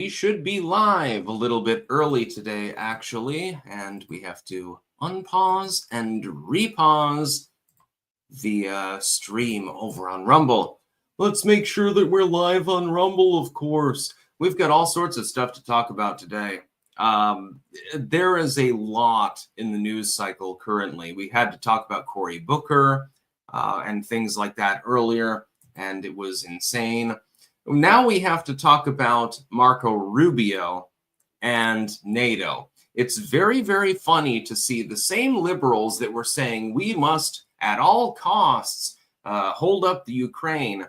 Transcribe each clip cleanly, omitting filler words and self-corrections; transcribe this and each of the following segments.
We should be live a little bit early today, actually, and we have to unpause and repause the stream over on Rumble. Let's make sure that we're live on Rumble, of course. We've got all sorts of stuff to talk about today. There is a lot in the news cycle currently. We had to talk about Cory Booker and things like that earlier, and it was insane. Now we have to talk about Marco Rubio and NATO. It's very, very funny to see the same liberals that were saying we must at all costs hold up the Ukraine,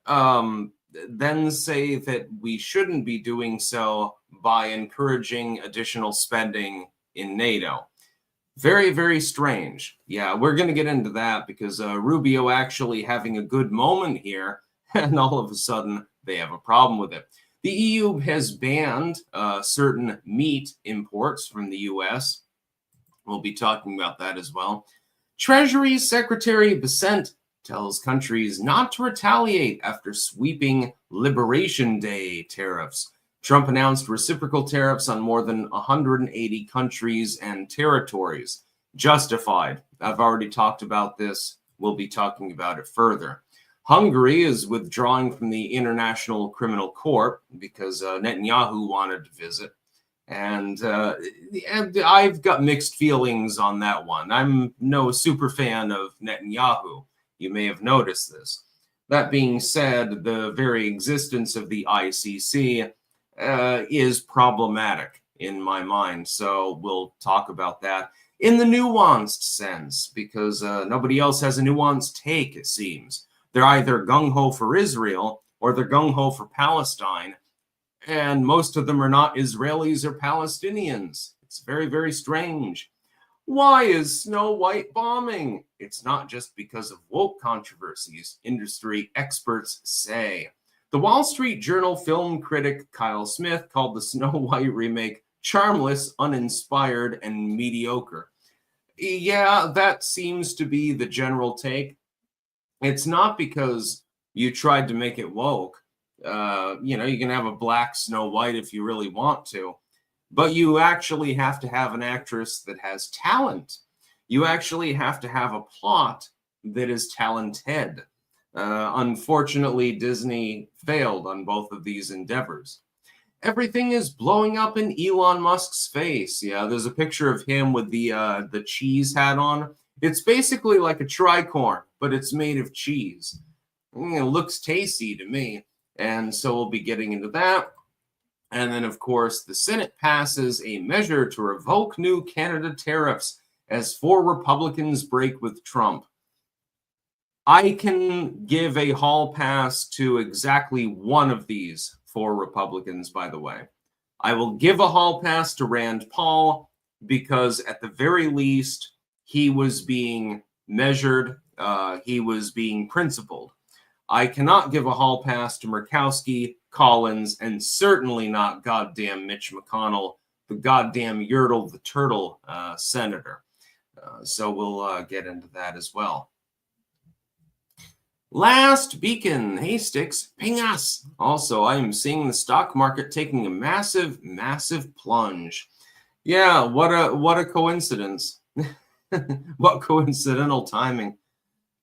then say that we shouldn't be doing so by encouraging additional spending in NATO. Very, very strange. Yeah, we're going to get into that because Rubio actually having a good moment here, and all of a sudden they have a problem with it. The EU has banned certain meat imports from the US. We'll be talking about that as well. Treasury Secretary Bessent tells countries not to retaliate after sweeping Liberation Day tariffs. Trump announced reciprocal tariffs on more than 180 countries and territories. Justified. I've already talked about this. We'll be talking about it further. Hungary is withdrawing from the International Criminal Court because Netanyahu wanted to visit. And I've got mixed feelings on that one. I'm no super fan of Netanyahu. You may have noticed this. That being said, the very existence of the ICC is problematic in my mind. So we'll talk about that in the nuanced sense because nobody else has a nuanced take, it seems. They're either gung-ho for Israel or they're gung-ho for Palestine. And most of them are not Israelis or Palestinians. It's very, very strange. Why is Snow White bombing? It's not just because of woke controversies, industry experts say. The Wall Street Journal film critic Kyle Smith called the Snow White remake charmless, uninspired, and mediocre. Yeah, that seems to be the general take. It's not because you tried to make it woke. You can have a black Snow White if you really want to, but you actually have to have an actress that has talent. You actually have to have a plot that is talented. Unfortunately, Disney failed on both of these endeavors. Everything is blowing up in Elon Musk's face. Yeah, there's a picture of him with the cheese hat on. It's basically like a tricorn, but it's made of cheese. It looks tasty to me. And so we'll be getting into that. And then, of course, the Senate passes a measure to revoke new Canada tariffs as 4 Republicans break with Trump. I can give a hall pass to exactly one of these 4 Republicans, by the way. I will give a hall pass to Rand Paul because at the very least, he was being measured. He was being principled. I cannot give a hall pass to Murkowski, Collins, and certainly not goddamn Mitch McConnell, the goddamn Yertle the Turtle senator. So we'll get into that as well. Last beacon, hey Sticks, ping us. Also, I am seeing the stock market taking a massive, massive plunge. Yeah, what a coincidence. What coincidental timing.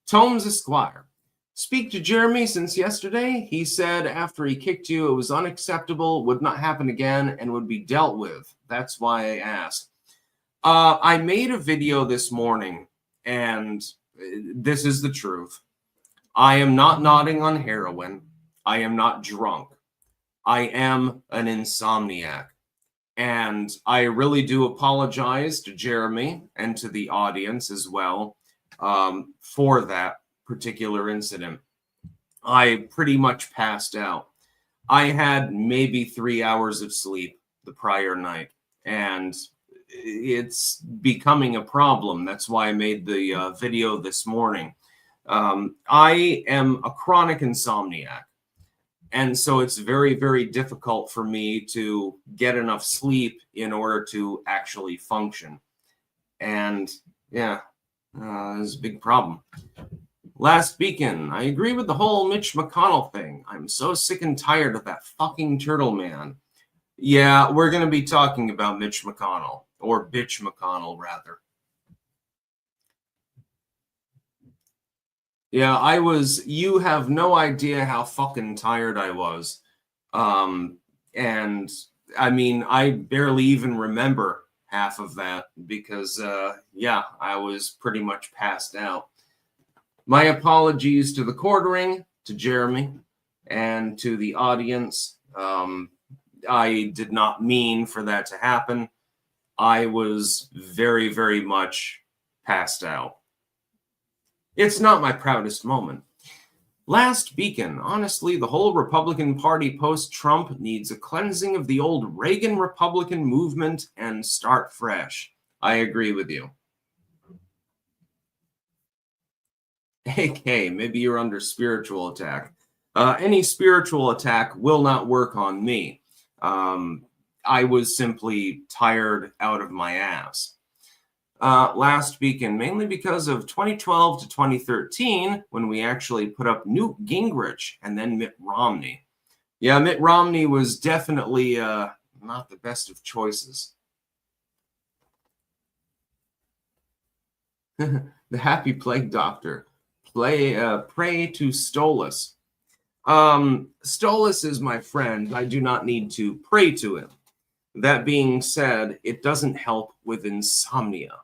Tomes Esquire. Speak to Jeremy since yesterday. He said after he kicked you, it was unacceptable, would not happen again, and would be dealt with. That's why I asked. I made a video this morning, and this is the truth. I am not nodding on heroin. I am not drunk. I am an insomniac. And I really do apologize to Jeremy and to the audience as well for that particular incident. I pretty much passed out. I had maybe 3 hours of sleep the prior night, and it's becoming a problem. That's why I made the video this morning. I am a chronic insomniac. And so it's very, very difficult for me to get enough sleep in order to actually function. And yeah, it's a big problem. Last beacon, I agree with the whole Mitch McConnell thing. I'm so sick and tired of that fucking turtle man. Yeah, we're going to be talking about Mitch McConnell, or Bitch McConnell, rather. Yeah, you have no idea how fucking tired I was. Um, and I mean, I barely even remember half of that because, yeah, I was pretty much passed out. My apologies to the quartering, to Jeremy, and to the audience. I did not mean for that to happen. I was very, very much passed out. It's not my proudest moment. Last beacon, honestly, the whole Republican Party post-Trump needs a cleansing of the old Reagan Republican movement and start fresh. I agree with you. AK, maybe you're under spiritual attack. Any spiritual attack will not work on me. I was simply tired out of my ass. Last beacon, mainly because of 2012 to 2013, when we actually put up Newt Gingrich and then Mitt Romney. Yeah, Mitt Romney was definitely not the best of choices. The Happy Plague Doctor. Pray to Stolas. Stolas is my friend. I do not need to pray to him. That being said, it doesn't help with insomnia.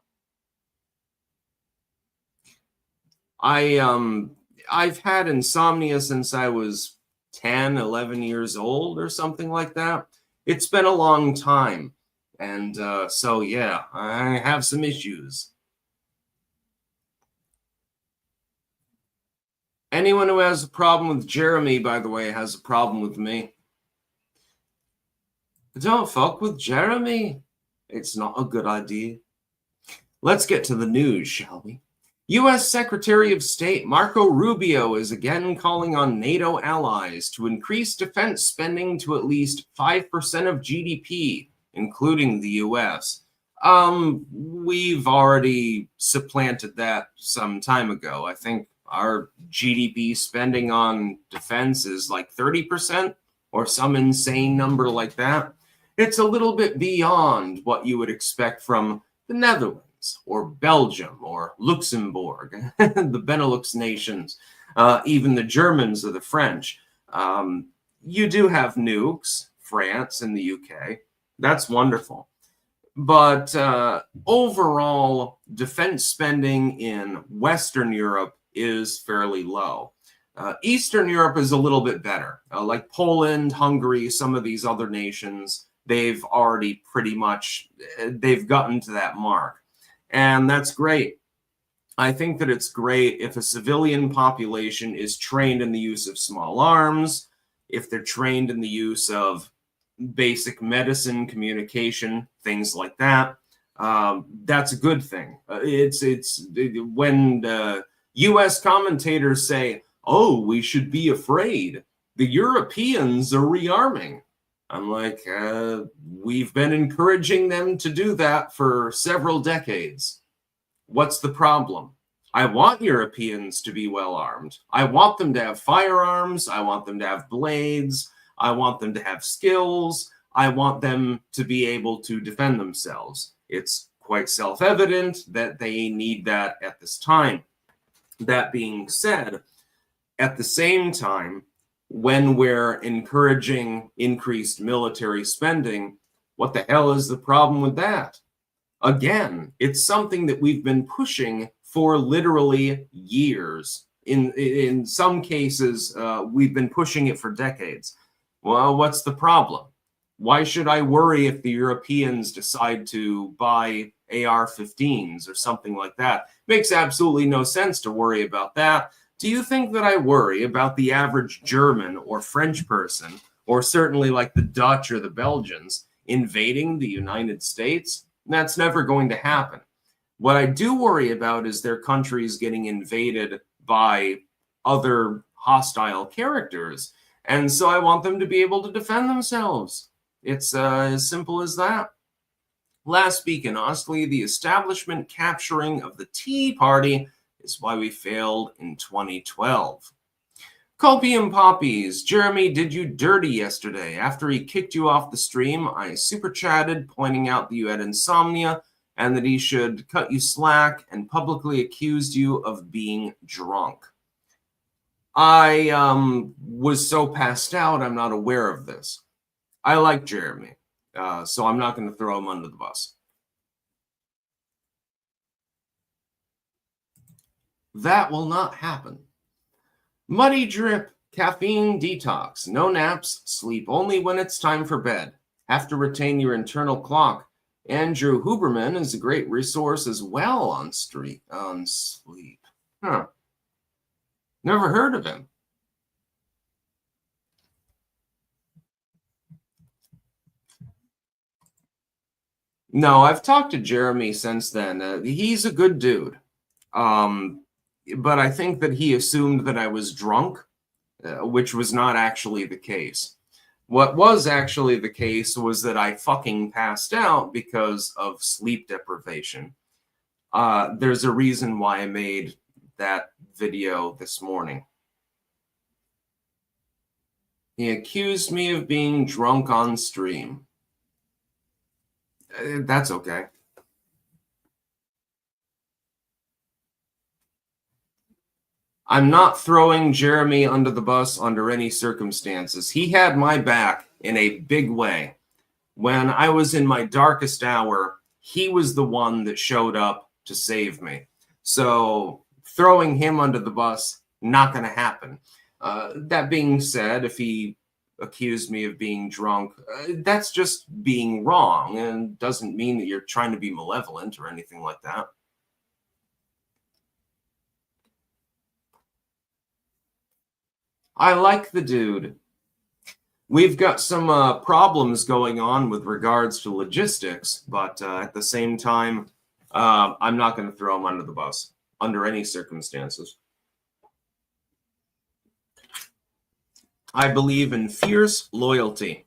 I've had insomnia since I was 10, 11 years old or something like that. It's been a long time. And so, yeah, I have some issues. Anyone who has a problem with Jeremy, by the way, has a problem with me. Don't fuck with Jeremy. It's not a good idea. Let's get to the news, shall we? U.S. Secretary of State Marco Rubio is again calling on NATO allies to increase defense spending to at least 5% of GDP, including the U.S. We've already supplanted that some time ago. I think our GDP spending on defense is like 30% or some insane number like that. It's a little bit beyond what you would expect from the Netherlands or Belgium or Luxembourg, the Benelux nations, even the Germans or the French. You do have nukes, France and the UK. That's wonderful. But overall, defense spending in Western Europe is fairly low. Eastern Europe is a little bit better, like Poland, Hungary, some of these other nations. They've already pretty much, they've gotten to that mark. And that's great. I think that it's great if a civilian population is trained in the use of small arms, if they're trained in the use of basic medicine, communication, things like that. That's a good thing. It's when U.S. commentators say, "Oh, we should be afraid. The Europeans are rearming." I'm like, we've been encouraging them to do that for several decades. What's the problem? I want Europeans to be well armed. I want them to have firearms. I want them to have blades. I want them to have skills. I want them to be able to defend themselves. It's quite self-evident that they need that at this time. That being said, at the same time, when we're encouraging increased military spending, what the hell is the problem with that? Again, it's something that we've been pushing for literally years. In some cases, we've been pushing it for decades. Well, what's the problem? Why should I worry if the Europeans decide to buy AR-15s or something like that? Makes absolutely no sense to worry about that. Do you think that I worry about the average German or French person, or certainly like the Dutch or the Belgians, invading the United States? That's never going to happen. What I do worry about is their countries getting invaded by other hostile characters. And so I want them to be able to defend themselves. It's as simple as that. Last beacon, honestly, the establishment capturing of the Tea Party is why we failed in 2012. Copium Poppies, Jeremy did you dirty yesterday. After he kicked you off the stream, I super chatted pointing out that you had insomnia and that he should cut you slack and publicly accused you of being drunk. I was so passed out, I'm not aware of this. I like Jeremy, so I'm not going to throw him under the bus. That will not happen. Muddy Drip, caffeine detox, no naps, sleep only when it's time for bed. Have to retain your internal clock. Andrew Huberman is a great resource as well on sleep. Huh. Never heard of him. No, I've talked to Jeremy since then. He's a good dude. But I think that he assumed that I was drunk, which was not actually the case. What was actually the case was that I fucking passed out because of sleep deprivation. There's a reason why I made that video this morning. He accused me of being drunk on stream. That's okay. I'm not throwing Jeremy under the bus under any circumstances. He had my back in a big way. When I was in my darkest hour, he was the one that showed up to save me. So throwing him under the bus, not going to happen. That being said, if he accused me of being drunk, that's just being wrong and doesn't mean that you're trying to be malevolent or anything like that. I like the dude. We've got some problems going on with regards to logistics, but at the same time, I'm not going to throw him under the bus under any circumstances. I believe in fierce loyalty.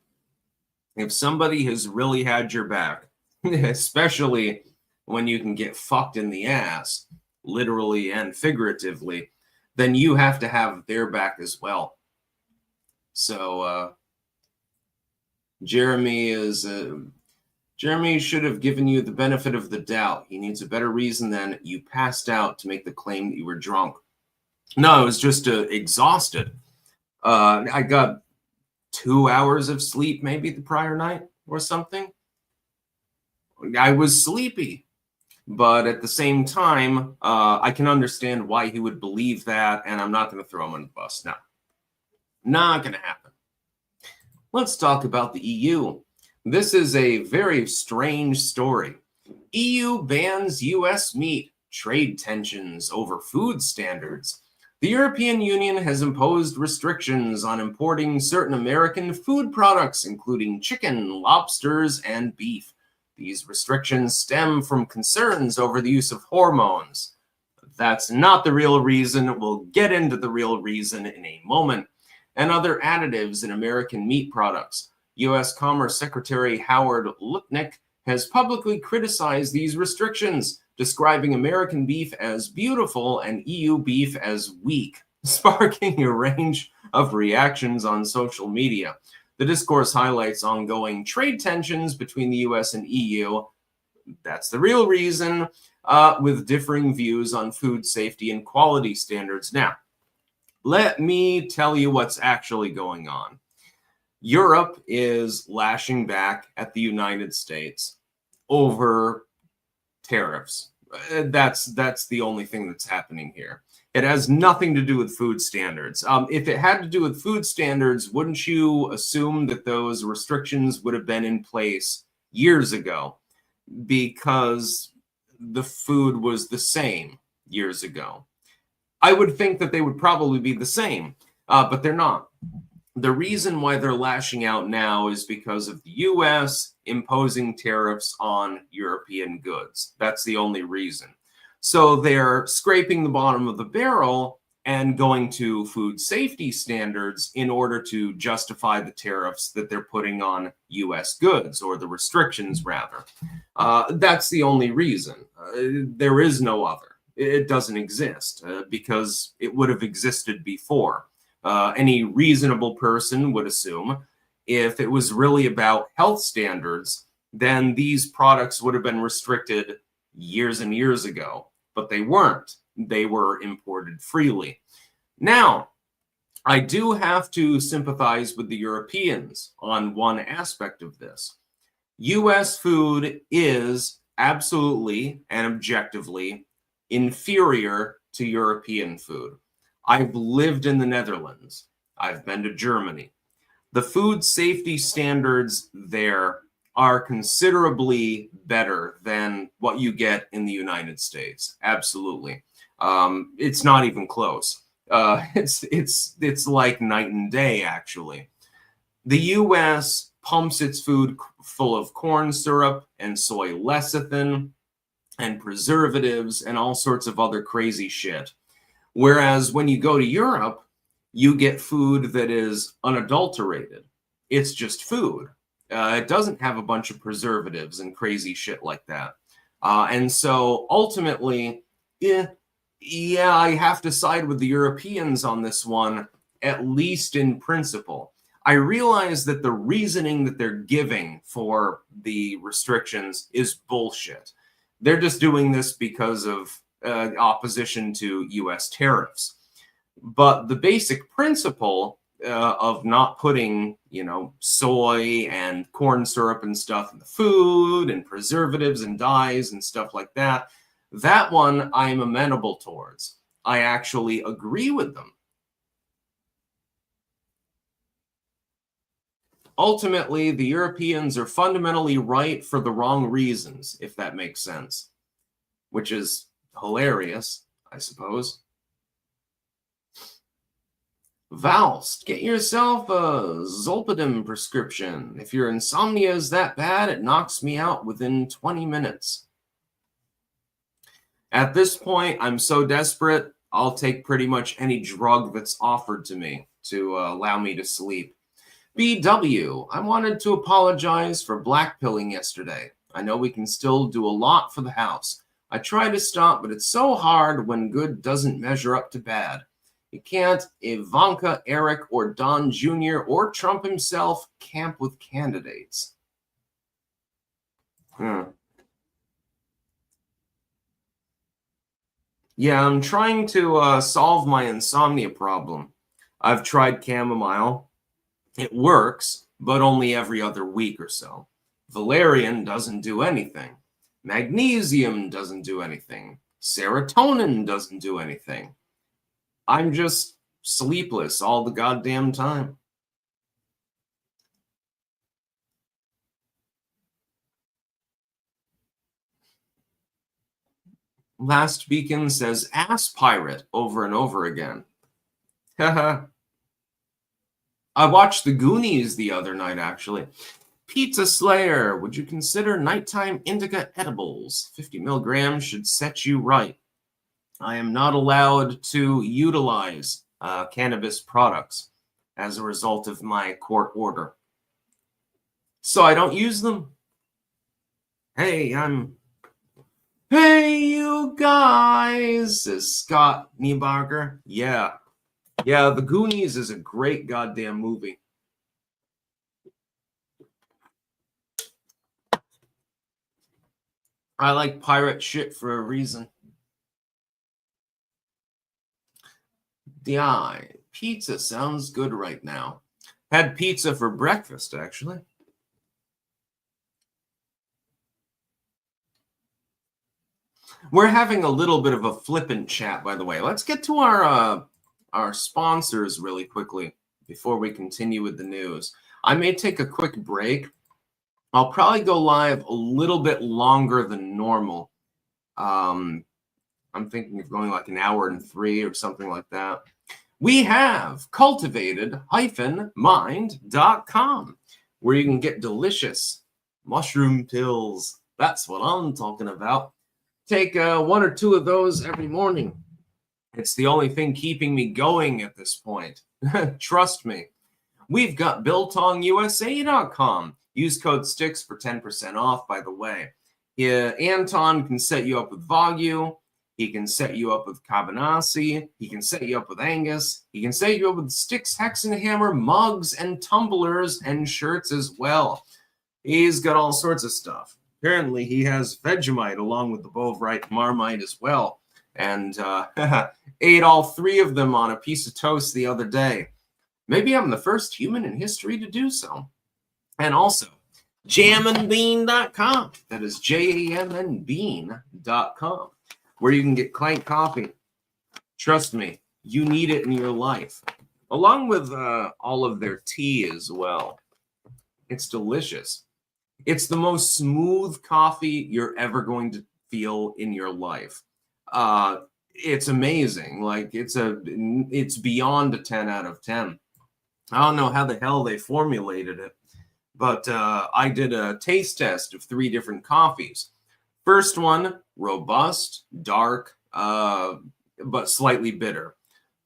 If somebody has really had your back, especially when you can get fucked in the ass, literally and figuratively, then you have to have their back as well. So Jeremy should have given you the benefit of the doubt. He needs a better reason than you passed out to make the claim that you were drunk. No, I was just exhausted. I got 2 hours of sleep maybe the prior night or something. I was sleepy. But at the same time, I can understand why he would believe that, and I'm not going to throw him on the bus. No, not going to happen. Let's talk about the EU. This is a very strange story. EU bans U.S. meat, trade tensions over food standards. The European Union has imposed restrictions on importing certain American food products, including chicken, lobsters, and beef. These restrictions stem from concerns over the use of hormones. That's not the real reason. We'll get into the real reason in a moment. And other additives in American meat products. U.S. Commerce Secretary Howard Lutnick has publicly criticized these restrictions, describing American beef as beautiful and EU beef as weak, sparking a range of reactions on social media. The discourse highlights ongoing trade tensions between the U.S. and EU. That's the real reason, with differing views on food safety and quality standards. Now, let me tell you what's actually going on. Europe is lashing back at the United States over tariffs. That's the only thing that's happening here. It has nothing to do with food standards. If it had to do with food standards, wouldn't you assume that those restrictions would have been in place years ago because the food was the same years ago? I would think that they would probably be the same, but they're not. The reason why they're lashing out now is because of the U.S. imposing tariffs on European goods. That's the only reason. So they're scraping the bottom of the barrel and going to food safety standards in order to justify the tariffs that they're putting on U.S. goods, or the restrictions, rather. That's the only reason. There is no other. It doesn't exist because it would have existed before. any reasonable person would assume. If it was really about health standards, then these products would have been restricted years and years ago, but they weren't. They were imported freely. Now, I do have to sympathize with the Europeans on one aspect of this. US food is absolutely and objectively inferior to European food. I've lived in the Netherlands. I've been to Germany. The food safety standards there are considerably better than what you get in the United States. Absolutely. It's not even close. It's like night and day, actually. The US pumps its food full of corn syrup and soy lecithin and preservatives and all sorts of other crazy shit. Whereas when you go to Europe, you get food that is unadulterated. It's just food. It doesn't have a bunch of preservatives and crazy shit like that. And so ultimately, yeah, I have to side with the Europeans on this one, at least in principle. I realize that the reasoning that they're giving for the restrictions is bullshit. They're just doing this because of opposition to US tariffs. But the basic principle of not putting, soy and corn syrup and stuff in the food and preservatives and dyes and stuff like that, that one I am amenable towards. I actually agree with them. Ultimately, the Europeans are fundamentally right for the wrong reasons, if that makes sense, which is hilarious, I suppose. Valst, get yourself a Zolpidem prescription. If your insomnia is that bad, it knocks me out within 20 minutes. At this point, I'm so desperate, I'll take pretty much any drug that's offered to me to allow me to sleep. BW, I wanted to apologize for blackpilling yesterday. I know we can still do a lot for the house. I try to stop, but it's so hard when good doesn't measure up to bad. You can't Ivanka, Eric, or Don Jr., or Trump himself camp with candidates. Yeah, I'm trying to solve my insomnia problem. I've tried chamomile. It works, but only every other week or so. Valerian doesn't do anything. Magnesium doesn't do anything. Serotonin doesn't do anything. I'm just sleepless all the goddamn time. Last Beacon says ass pirate over and over again. Haha. I watched The Goonies the other night, actually. Pizza Slayer, would you consider nighttime indica edibles? 50 milligrams should set you right. I am not allowed to utilize cannabis products as a result of my court order. So I don't use them. Hey, you guys, says Scott Niebarger. Yeah, The Goonies is a great goddamn movie. I like pirate shit for a reason. DI, pizza sounds good right now. Had pizza for breakfast, actually. We're having a little bit of a flippant chat, by the way. Let's get to our sponsors really quickly before we continue with the news. I may take a quick break. I'll probably go live a little bit longer than normal. I'm thinking of going like an hour and 3 or something like that. We have cultivated-mind.com, where you can get delicious mushroom pills. That's what I'm talking about. Take 1 or 2 of those every morning. It's the only thing keeping me going at this point. Trust me. We've got BiltongUSA.com. Use code STICKS for 10% off, by the way. Anton can set you up with Vagu. He can set you up with Cabanassi. He can set you up with Angus. He can set you up with Styx Hexenhammer mugs and tumblers and shirts as well. He's got all sorts of stuff. Apparently, he has Vegemite along with the Bovrite Marmite as well. And ate all 3 of them on a piece of toast the other day. Maybe I'm the first human in history to do so. And also, jamandbean.com. That is JAMNbean.com, where you can get Clank coffee. Trust me, you need it in your life. Along with all of their tea as well. It's delicious. It's the most smooth coffee you're ever going to feel in your life. It's amazing. Like it's beyond a 10 out of 10. I don't know how the hell they formulated it, but I did a taste test of 3 different coffees. First one, robust, dark, but slightly bitter.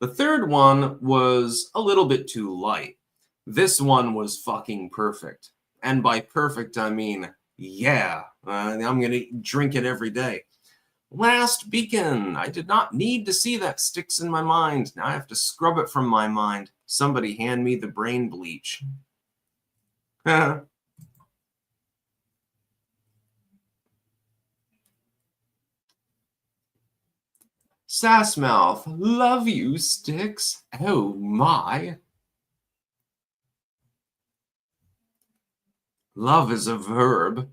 The third one was a little bit too light. This one was fucking perfect. And by perfect, I mean, yeah, I'm going to drink it every day. Last beacon. I did not need to see that sticks in my mind. Now I have to scrub it from my mind. Somebody hand me the brain bleach. Sassmouth, love you, Sticks. Oh my. Love is a verb.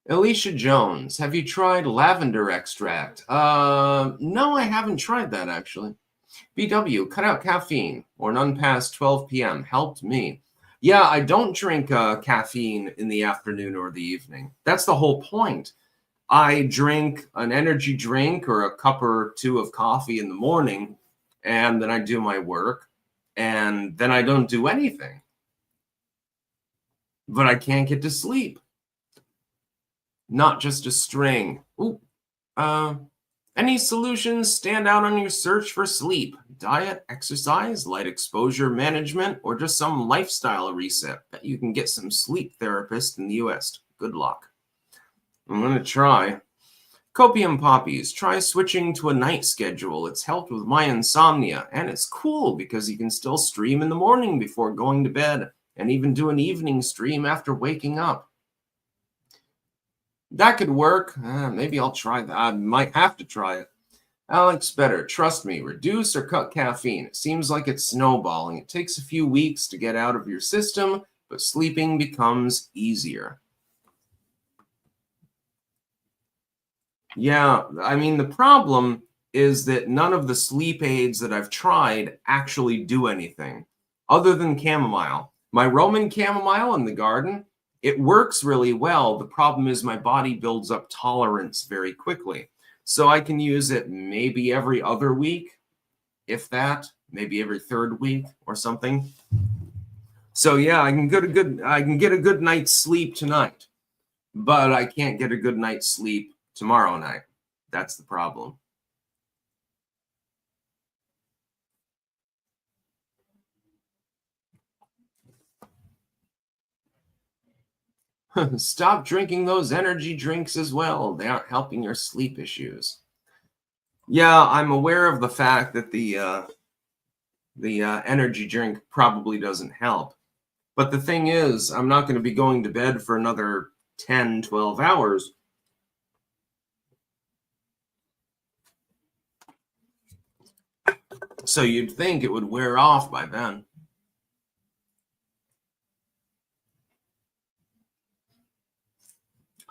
Alicia Jones, have you tried lavender extract? No, I haven't tried that actually. BW, cut out caffeine or none past 12 p.m. Helped me. Yeah, I don't drink caffeine in the afternoon or the evening. That's the whole point. I drink an energy drink or a cup or 2 of coffee in the morning, and then I do my work, and then I don't do anything. But I can't get to sleep. Not just a string. Ooh. Any solutions stand out on your search for sleep? Diet, exercise, light exposure management, or just some lifestyle reset? Bet you can get some sleep therapists in the US. Good luck. I'm going to try. Copium Poppies. Try switching to a night schedule. It's helped with my insomnia, and it's cool because you can still stream in the morning before going to bed, and even do an evening stream after waking up. That could work. Maybe I'll try that. I might have to try it. Alex Better, trust me, reduce or cut caffeine. It seems like it's snowballing. It takes a few weeks to get out of your system, but sleeping becomes easier. Yeah, I mean, the problem is that none of the sleep aids that I've tried actually do anything other than chamomile. My Roman chamomile in the garden, it works really well. The problem is my body builds up tolerance very quickly. So I can use it maybe every other week, if that, maybe every 3rd week or something. So yeah, I can get a good night's sleep tonight, but I can't get a good night's sleep tomorrow night. That's the problem. Stop drinking those energy drinks as well. They aren't helping your sleep issues. Yeah, I'm aware of the fact that the energy drink probably doesn't help. But the thing is, I'm not going to be going to bed for another 10, 12 hours. So you'd think it would wear off by then.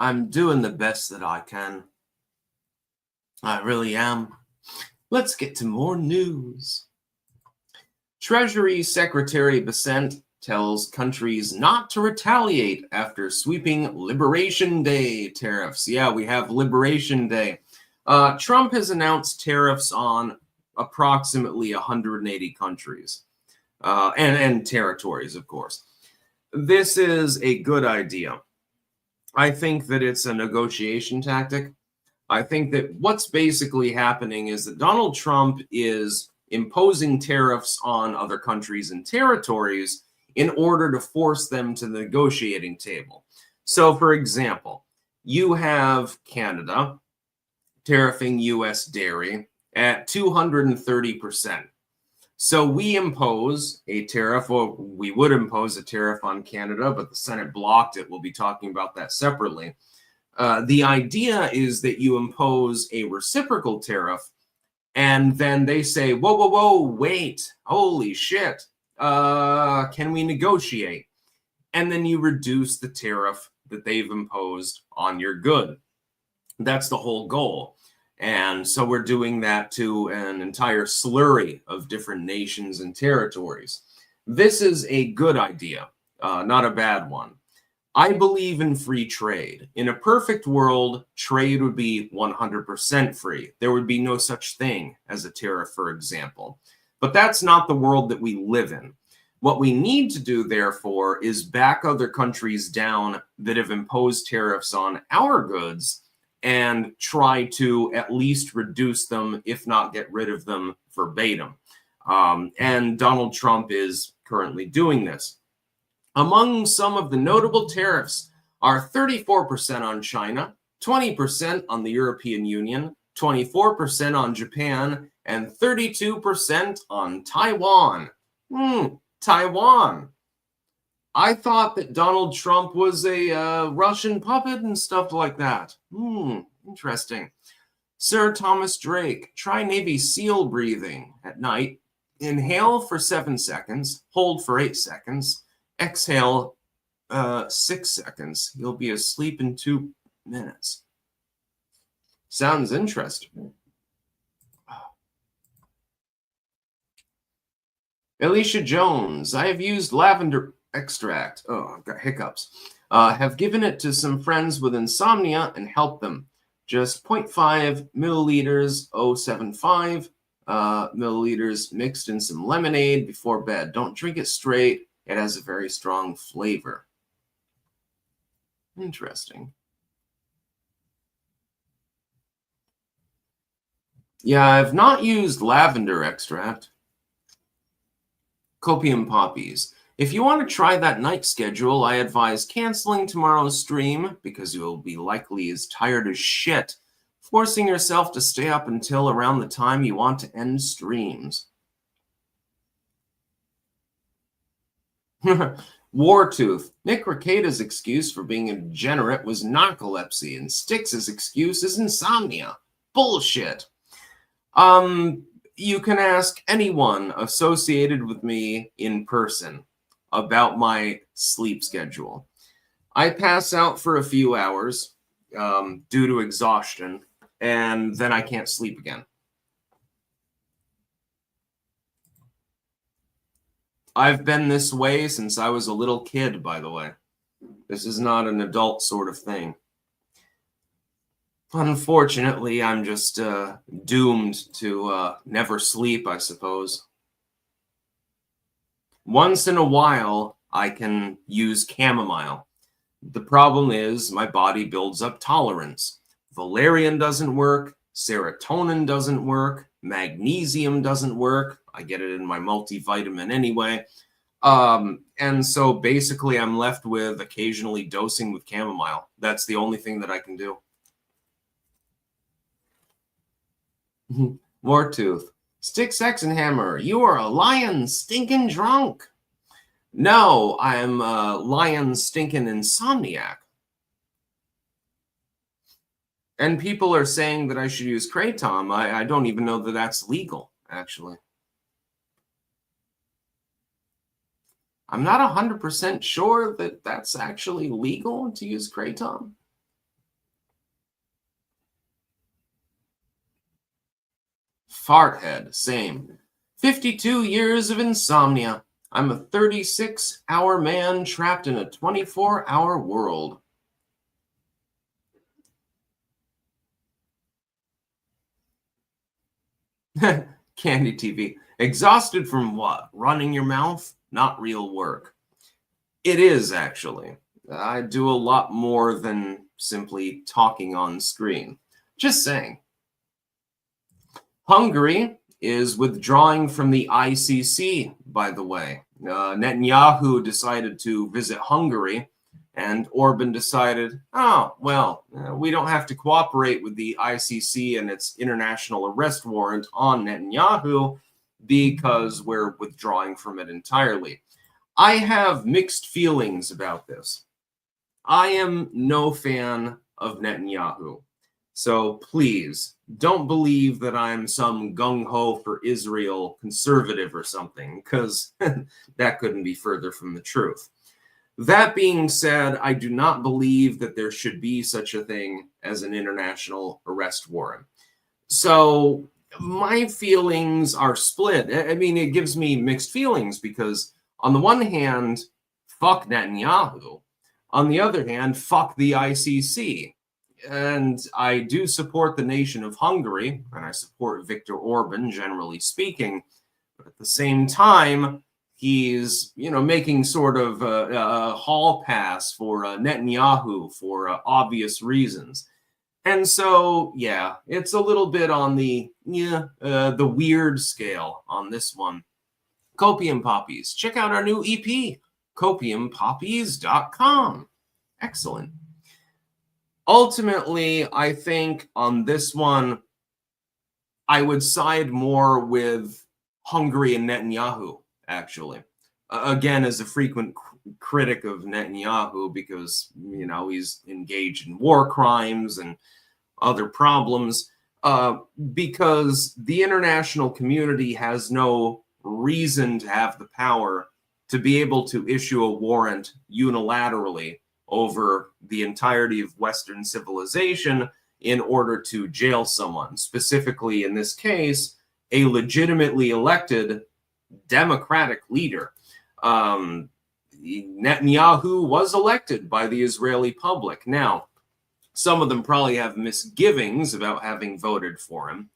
I'm doing the best that I can. I really am. Let's get to more news. Treasury Secretary Bessent tells countries not to retaliate after sweeping Liberation Day tariffs. Yeah, we have Liberation Day. Trump has announced tariffs on approximately 180 countries and territories, of course. This is a good idea. I think that it's a negotiation tactic. I think that what's basically happening is that Donald Trump is imposing tariffs on other countries and territories in order to force them to the negotiating table. So, for example, you have Canada tariffing U.S. dairy at 230%. So we impose a tariff, or we would impose a tariff on Canada, but the Senate blocked it. We'll be talking about that separately. The idea is that you impose a reciprocal tariff, and then they say, whoa, whoa, whoa, wait, holy shit, can we negotiate? And then you reduce the tariff that they've imposed on your good. That's the whole goal. And so we're doing that to an entire slurry of different nations and territories. This is a good idea, not a bad one. I believe in free trade. In a perfect world, trade would be 100% free. There would be no such thing as a tariff, for example. But that's not the world that we live in. What we need to do, therefore, is back other countries down that have imposed tariffs on our goods and try to at least reduce them, if not get rid of them verbatim. And Donald Trump is currently doing this. Among some of the notable tariffs are 34% on China, 20% on the European Union, 24% on Japan, and 32% on Taiwan. Taiwan. I thought that Donald Trump was a Russian puppet and stuff like that. Interesting. Sir Thomas Drake, try Navy SEAL breathing at night. Inhale for 7 seconds, hold for 8 seconds, exhale 6 seconds. You'll be asleep in 2 minutes. Sounds interesting. Alicia Jones, I have used lavender extract. Oh, I've got hiccups. Have given it to some friends with insomnia and helped them. Just 0.5 milliliters, 0.75 milliliters mixed in some lemonade before bed. Don't drink it straight. It has a very strong flavor. Interesting. Yeah, I've not used lavender extract. Copium poppies. If you want to try that night schedule, I advise canceling tomorrow's stream because you will be likely as tired as shit, forcing yourself to stay up until around the time you want to end streams. Wartooth. Nick Rekieta's excuse for being a degenerate was narcolepsy, and Styx's excuse is insomnia. Bullshit. You can ask anyone associated with me in person about my sleep schedule. I pass out for a few hours due to exhaustion, and then I can't sleep again. I've been this way since I was a little kid, by the way. This is not an adult sort of thing. Unfortunately, I'm just doomed to never sleep, I suppose. Once in a while, I can use chamomile. The problem is my body builds up tolerance. Valerian doesn't work, serotonin doesn't work, magnesium doesn't work. I get it in my multivitamin anyway. And so basically I'm left with occasionally dosing with chamomile. That's the only thing that I can do. Wartooth. Stick, sex, and hammer. You are a lion stinking drunk. No, I'm a lion stinking insomniac. And people are saying that I should use kratom. I don't even know that that's legal, actually. I'm not 100% sure that that's actually legal to use kratom. Farthead, same. 52 years of insomnia. I'm a 36-hour man trapped in a 24-hour world. Candy TV. Exhausted from what? Running your mouth? Not real work. It is, actually. I do a lot more than simply talking on screen. Just saying. Hungary is withdrawing from the ICC, by the way. Netanyahu decided to visit Hungary And Orban decided, oh, well, we don't have to cooperate with the ICC and its international arrest warrant on Netanyahu because we're withdrawing from it entirely. I have mixed feelings about this. I am no fan of Netanyahu. So please don't believe that I'm some gung-ho for Israel conservative or something, because that couldn't be further from the truth. That being said, I do not believe that there should be such a thing as an international arrest warrant. So my feelings are split. I mean, it gives me mixed feelings because on the one hand, fuck Netanyahu. On the other hand, fuck the ICC. And I do support the nation of Hungary, and I support Viktor Orban, generally speaking. But at the same time, he's, making sort of a hall pass for Netanyahu for obvious reasons. And so, yeah, it's a little bit on the weird scale on this one. Copium Poppies. Check out our new EP, copiumpoppies.com. Excellent. Ultimately, I think on this one, I would side more with Hungary and Netanyahu, actually. Again, as a frequent critic of Netanyahu, because, he's engaged in war crimes and other problems, because the international community has no reason to have the power to be able to issue a warrant unilaterally over the entirety of Western civilization in order to jail someone, specifically in this case, a legitimately elected democratic leader. Netanyahu was elected by the Israeli public. Now, some of them probably have misgivings about having voted for him.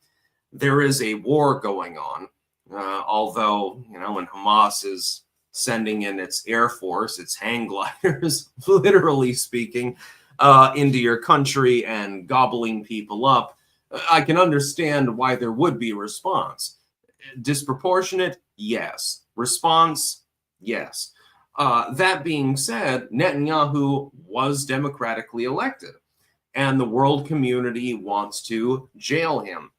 There is a war going on, although, when Hamas is sending in its air force, its hang gliders, literally speaking, into your country and gobbling people up, I can understand why there would be a response. Disproportionate? Yes. Response? Yes. That being said, Netanyahu was democratically elected, and the world community wants to jail him.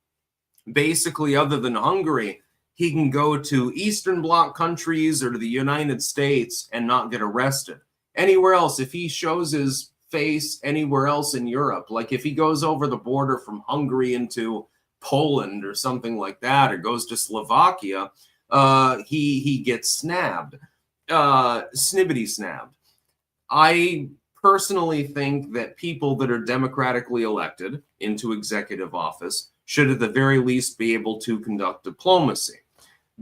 Basically, other than Hungary, he can go to Eastern Bloc countries or to the United States and not get arrested. Anywhere else, if he shows his face anywhere else in Europe, like if he goes over the border from Hungary into Poland or something like that, or goes to Slovakia, he gets snabbed, snibbity snabbed. I personally think that people that are democratically elected into executive office should at the very least be able to conduct diplomacy.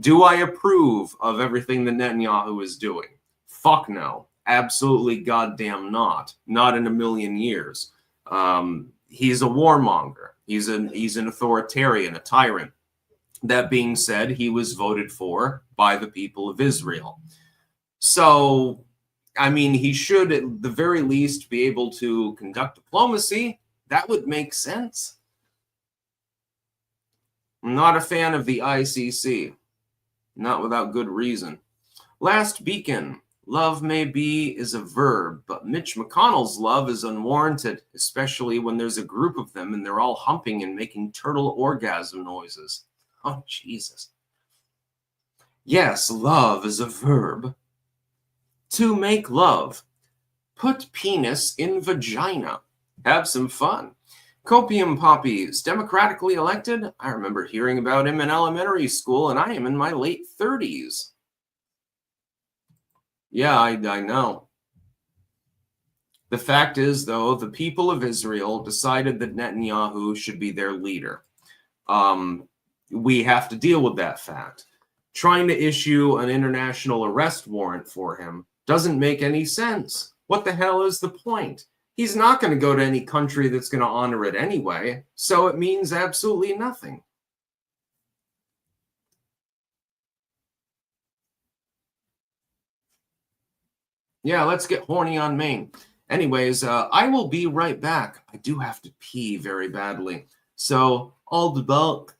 Do I approve of everything that Netanyahu is doing? Fuck no. Absolutely goddamn not. Not in a million years. He's a warmonger. He's an authoritarian, a tyrant. That being said, he was voted for by the people of Israel. So, I mean, he should at the very least be able to conduct diplomacy. That would make sense. I'm not a fan of the ICC. Not without good reason. Last beacon. Love is a verb, but Mitch McConnell's love is unwarranted, especially when there's a group of them and they're all humping and making turtle orgasm noises. Oh, Jesus. Yes, love is a verb. To make love. Put penis in vagina. Have some fun. Copium Poppies, democratically elected? I remember hearing about him in elementary school, and I am in my late 30s. Yeah, I know. The fact is, though, the people of Israel decided that Netanyahu should be their leader. We have to deal with that fact. Trying to issue an international arrest warrant for him doesn't make any sense. What the hell is the point? He's not going to go to any country that's going to honor it anyway, so it means absolutely nothing. Yeah, let's get horny on Maine. Anyways, I will be right back. I do have to pee very badly. So, all the bulk.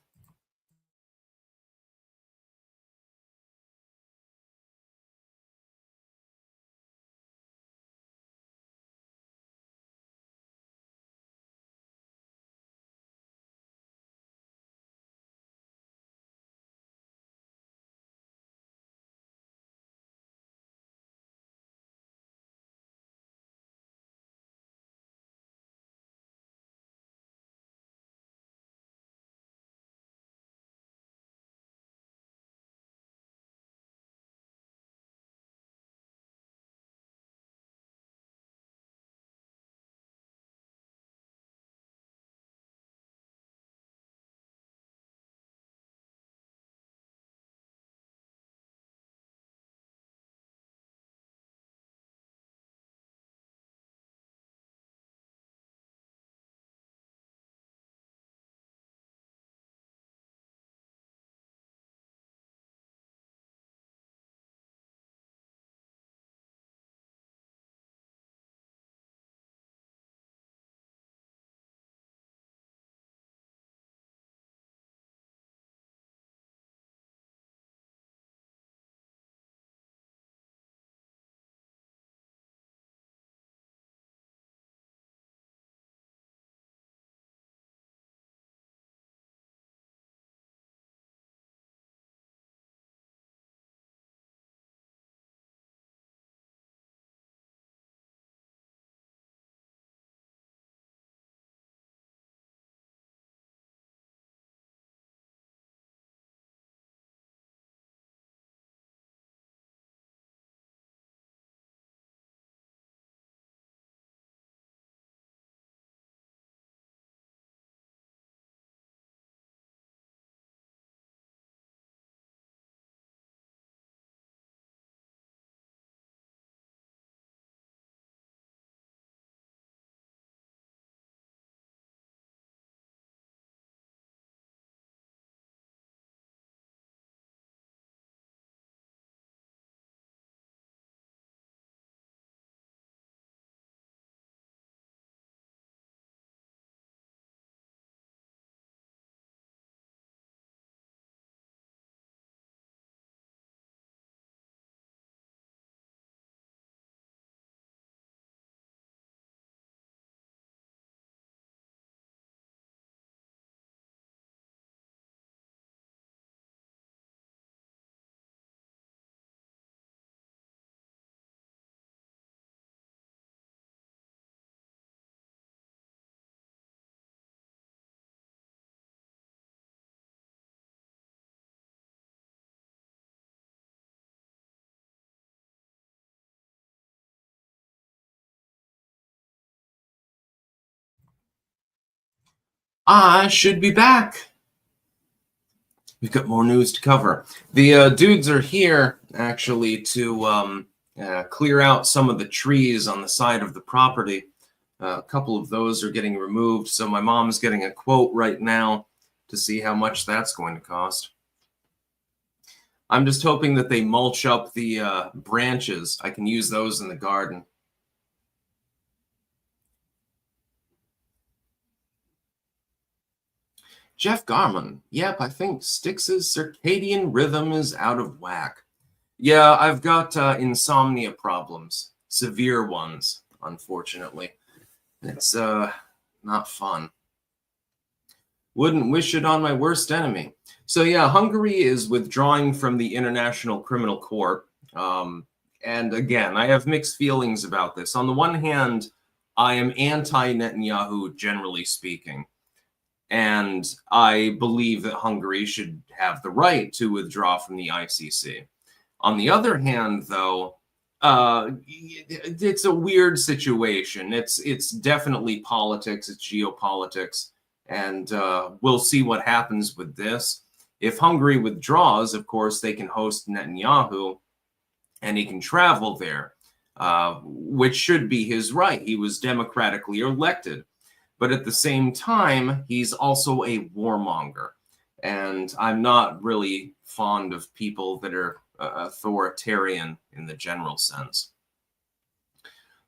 I should be back. We've got more news to cover. The dudes are here, actually, to clear out some of the trees on the side of the property. A couple of those are getting removed, so my mom's getting a quote right now to see how much that's going to cost. I'm just hoping that they mulch up the branches. I can use those in the garden. Jeff Garman. Yep, I think Styx's circadian rhythm is out of whack. Yeah, I've got insomnia problems. Severe ones, unfortunately. It's not fun. Wouldn't wish it on my worst enemy. So yeah, Hungary is withdrawing from the International Criminal Court. And again, I have mixed feelings about this. On the one hand, I am anti-Netanyahu, generally speaking. And I believe that Hungary should have the right to withdraw from the ICC. On the other hand, though, it's a weird situation. It's definitely politics. It's geopolitics. And we'll see what happens with this. If Hungary withdraws, of course, they can host Netanyahu and he can travel there, which should be his right. He was democratically elected. But at the same time, he's also a warmonger. And I'm not really fond of people that are authoritarian in the general sense.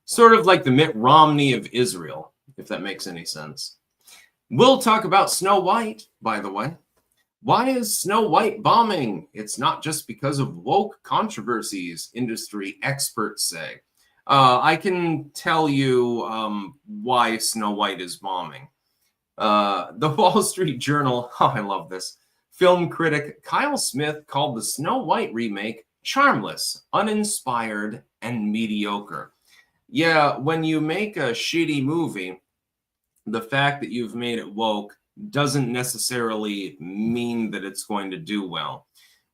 Sort of like the Mitt Romney of Israel, if that makes any sense. We'll talk about Snow White, by the way. Why is Snow White bombing? It's not just because of woke controversies, industry experts say. I can tell you why Snow White is bombing. The Wall Street Journal, oh, I love this. Film critic Kyle Smith called the Snow White remake charmless, uninspired, and mediocre. Yeah, when you make a shitty movie, the fact that you've made it woke doesn't necessarily mean that it's going to do well.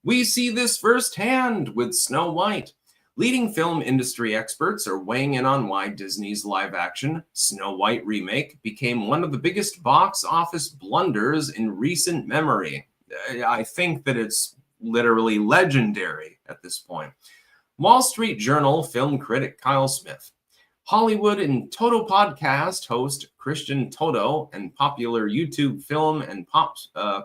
We see this firsthand with Snow White. Leading film industry experts are weighing in on why Disney's live-action Snow White remake became one of the biggest box office blunders in recent memory. I think that it's literally legendary at this point. Wall Street Journal film critic Kyle Smith. Hollywood and Toto podcast host Christian Toto and popular YouTube film and pop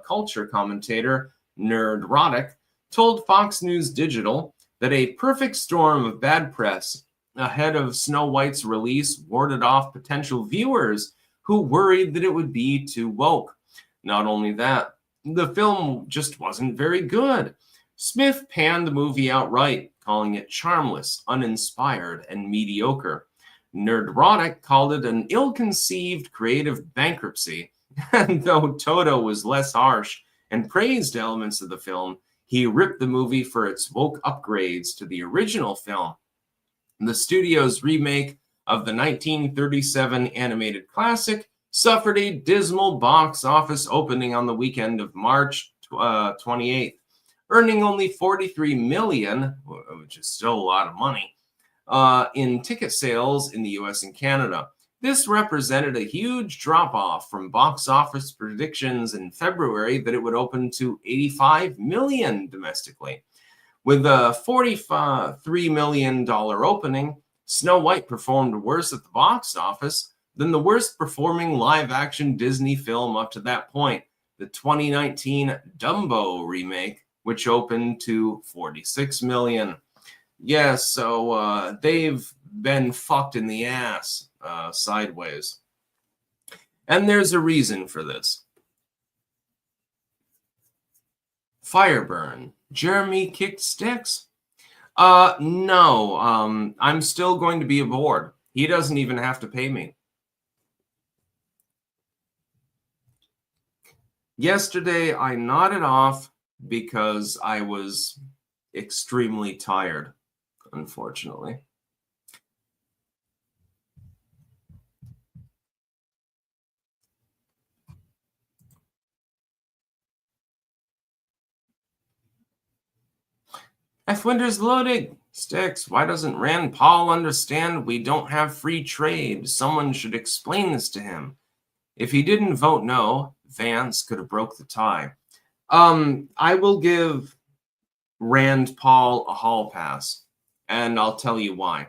culture commentator Nerdrotic told Fox News Digital that a perfect storm of bad press ahead of Snow White's release warded off potential viewers who worried that it would be too woke. Not only that, the film just wasn't very good. Smith panned the movie outright, calling it charmless, uninspired, and mediocre. Nerdrotic called it an ill-conceived creative bankruptcy, and though Toto was less harsh and praised elements of the film, he ripped the movie for its woke upgrades to the original film. The studio's remake of the 1937 animated classic suffered a dismal box office opening on the weekend of March 28th, earning only $43 million, which is still a lot of money, in ticket sales in the US and Canada. This represented a huge drop-off from box office predictions in February that it would open to $85 million domestically. With a $43 million opening, Snow White performed worse at the box office than the worst-performing live-action Disney film up to that point, the 2019 Dumbo remake, which opened to $46 million. Yeah, so they've been fucked in the ass sideways. And there's a reason for this. Fireburn. Jeremy kicked sticks? No. I'm still going to be aboard. He doesn't even have to pay me. Yesterday, I nodded off because I was extremely tired, unfortunately. F Winter's loading. Sticks, why doesn't Rand Paul understand we don't have free trade? Someone should explain this to him. If he didn't vote no, Vance could have broke the tie. I will give Rand Paul a hall pass, and I'll tell you why.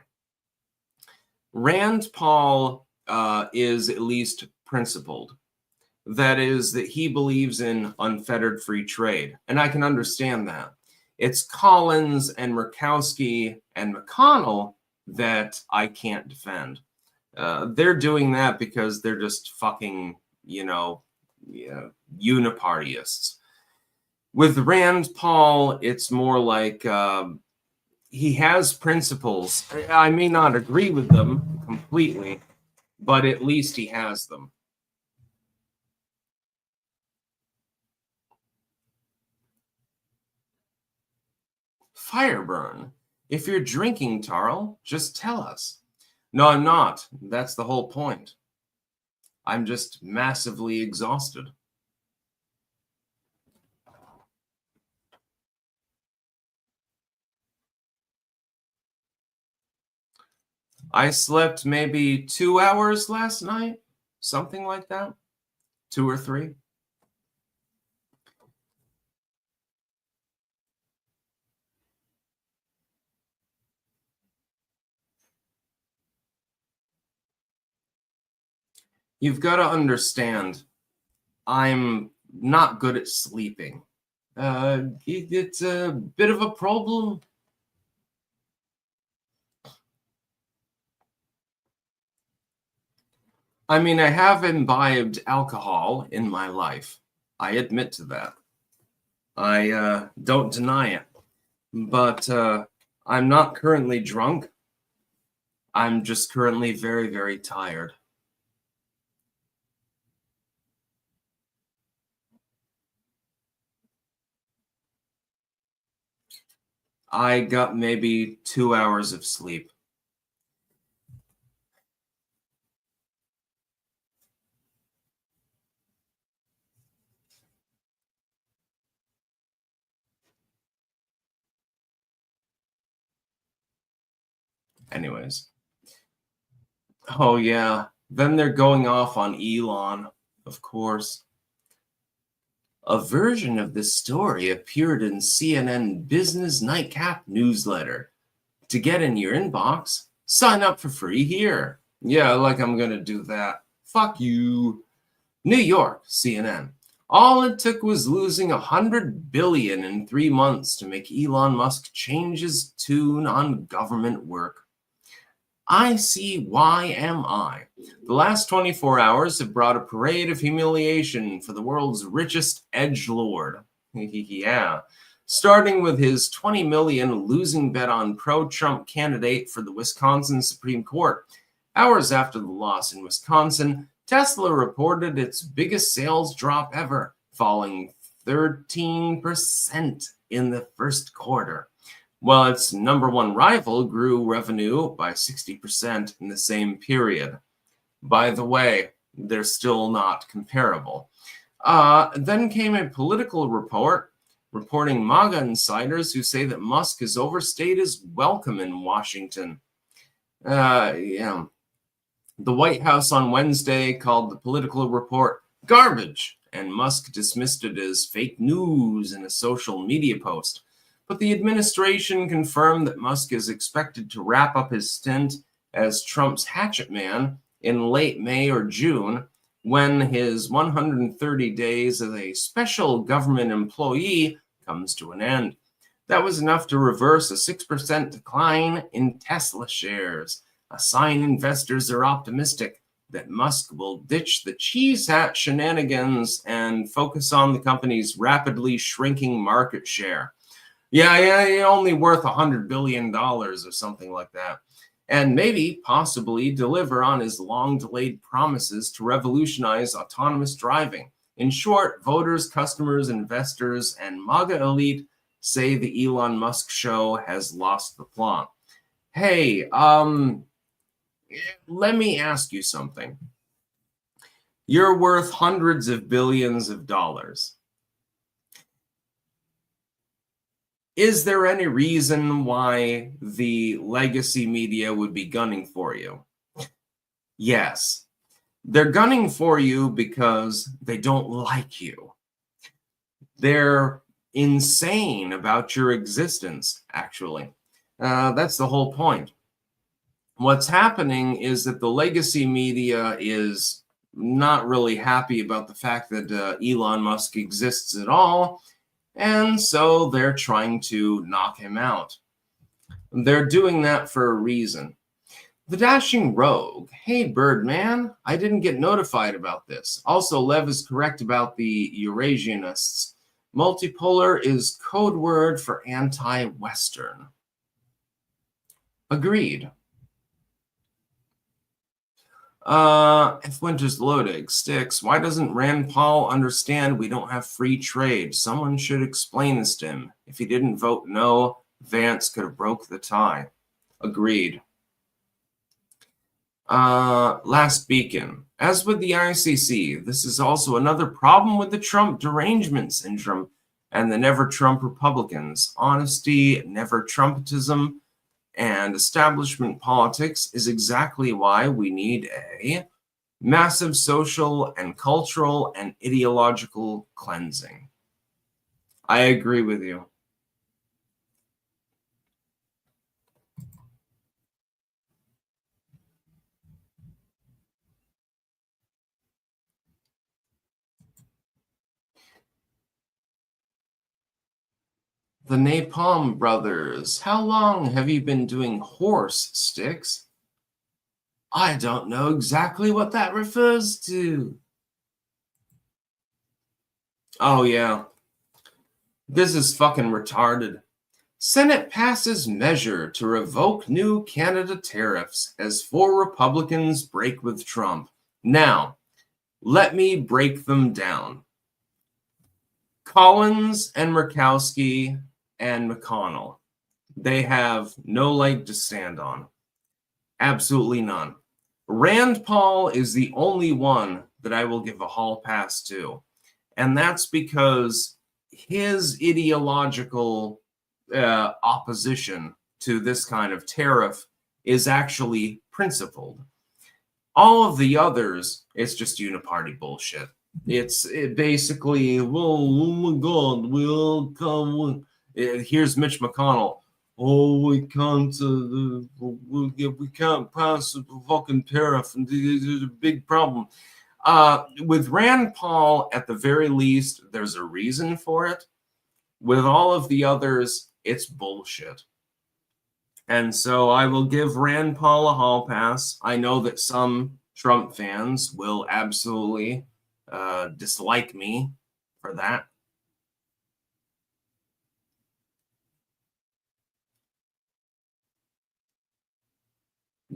Rand Paul is at least principled. That is, that he believes in unfettered free trade, and I can understand that. It's Collins and Murkowski and McConnell that I can't defend. They're doing that because they're just fucking, unipartyists. With Rand Paul, it's more like he has principles. I may not agree with them completely, but at least he has them. Fireburn. If you're drinking, Tarl, just tell us. No, I'm not. That's the whole point. I'm just massively exhausted. I slept maybe 2 hours last night, something like that. 2 or 3. You've got to understand, I'm not good at sleeping. It's a bit of a problem. I mean, I have imbibed alcohol in my life. I admit to that. I don't deny it. But I'm not currently drunk. I'm just currently very, very tired. I got maybe 2 hours of sleep. Anyways. Oh, yeah. Then they're going off on Elon, of course. A version of this story appeared in CNN Business Nightcap newsletter. To get in your inbox, sign up for free here. Yeah, like I'm going to do that. Fuck you. New York, CNN. All it took was losing $100 billion in 3 months to make Elon Musk change his tune on government work. ICYMI. The last 24 hours have brought a parade of humiliation for the world's richest edgelord. Yeah. Starting with his $20 million losing bet on pro-Trump candidate for the Wisconsin Supreme Court. Hours after the loss in Wisconsin, Tesla reported its biggest sales drop ever, falling 13% in the first quarter, while its number one rival grew revenue by 60% in the same period. By the way, they're still not comparable. Then came a political report reporting MAGA insiders who say that Musk has overstayed his welcome in Washington. Yeah. The White House on Wednesday called the political report garbage, and Musk dismissed it as fake news in a social media post. But the administration confirmed that Musk is expected to wrap up his stint as Trump's hatchet man in late May or June, when his 130 days as a special government employee comes to an end. That was enough to reverse a 6% decline in Tesla shares, a sign investors are optimistic that Musk will ditch the cheese hat shenanigans and focus on the company's rapidly shrinking market share. Yeah, only worth $100 billion or something like that. And maybe, possibly, deliver on his long-delayed promises to revolutionize autonomous driving. In short, voters, customers, investors, and MAGA elite say the Elon Musk show has lost the plot. Hey, let me ask you something. You're worth hundreds of billions of dollars. Is there any reason why the legacy media would be gunning for you? Yes. They're gunning for you because they don't like you. They're insane about your existence, actually. That's the whole point. What's happening is that the legacy media is not really happy about the fact that Elon Musk exists at all, and so they're trying to knock him out. They're doing that for a reason. The Dashing Rogue. Hey, Birdman, I didn't get notified about this. Also, Lev is correct about the Eurasianists. Multipolar is code word for anti-Western. Agreed. If Winter's Loading sticks, why doesn't Rand Paul understand we don't have free trade? Someone should explain this to him. If he didn't vote no, Vance could have broke the tie. Agreed. Last Beacon. As with the ICC, this is also another problem with the Trump derangement syndrome and the never Trump Republicans. Honesty, never Trumpism, and establishment politics is exactly why we need a massive social and cultural and ideological cleansing. I agree with you. The Napalm Brothers. How long have you been doing horse sticks? I don't know exactly what that refers to. Oh, yeah. This is fucking retarded. Senate passes measure to revoke new Canada tariffs as 4 Republicans break with Trump. Now, let me break them down. Collins and Murkowski and McConnell, they have no leg to stand on. Absolutely none. Rand Paul is the only one that I will give a hall pass to. And that's because his ideological opposition to this kind of tariff is actually principled. All of the others, it's just uniparty bullshit. It's basically, well, oh my God, we'll come. Here's Mitch McConnell. Oh, we can't pass a fucking tariff, and there's a big problem. With Rand Paul, at the very least, there's a reason for it. With all of the others, it's bullshit. And so I will give Rand Paul a hall pass. I know that some Trump fans will absolutely dislike me for that.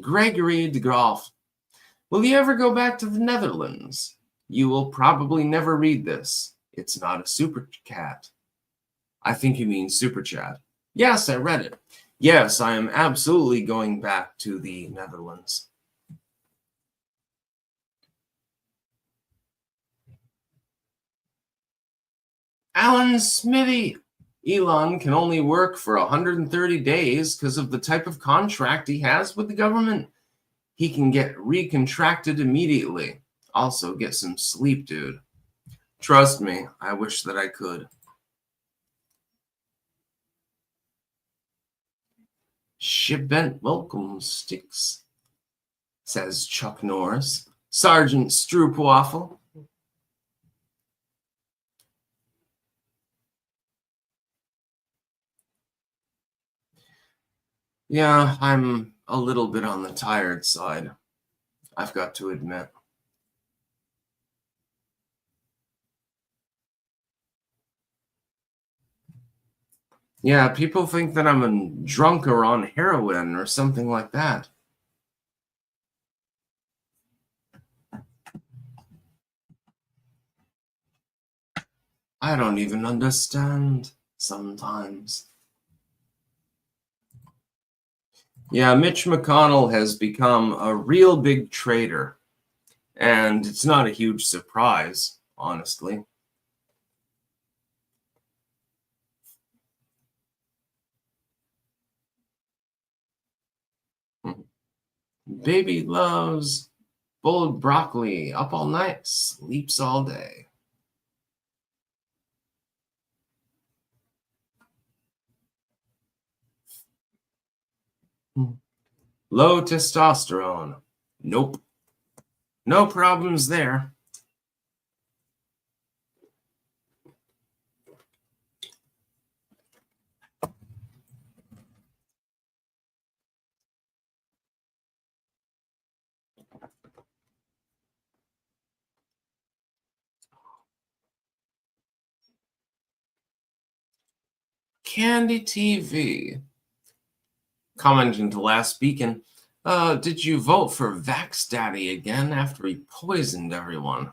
Gregory de Graaf. Will you ever go back to the Netherlands? You will probably never read this. It's not a super cat. I think you mean super chat. Yes, I read it. Yes, I am absolutely going back to the Netherlands. Alan Smithy. Elon can only work for 130 days because of the type of contract he has with the government. He can get recontracted immediately. Also, get some sleep, dude. Trust me, I wish that I could. Shipbent welcome sticks, says Chuck Norris. Sergeant Stroopwaffle. Yeah, I'm a little bit on the tired side, I've got to admit. Yeah, people think that I'm a drunk or on heroin or something like that. I don't even understand sometimes. Yeah, Mitch McConnell has become a real big traitor, and it's not a huge surprise, honestly. Baby loves Boiled broccoli, up all night, sleeps all day. Low testosterone. Nope. No problems there. Candy TV. Commenting to Last Beacon, did you vote for Vax Daddy again after he poisoned everyone?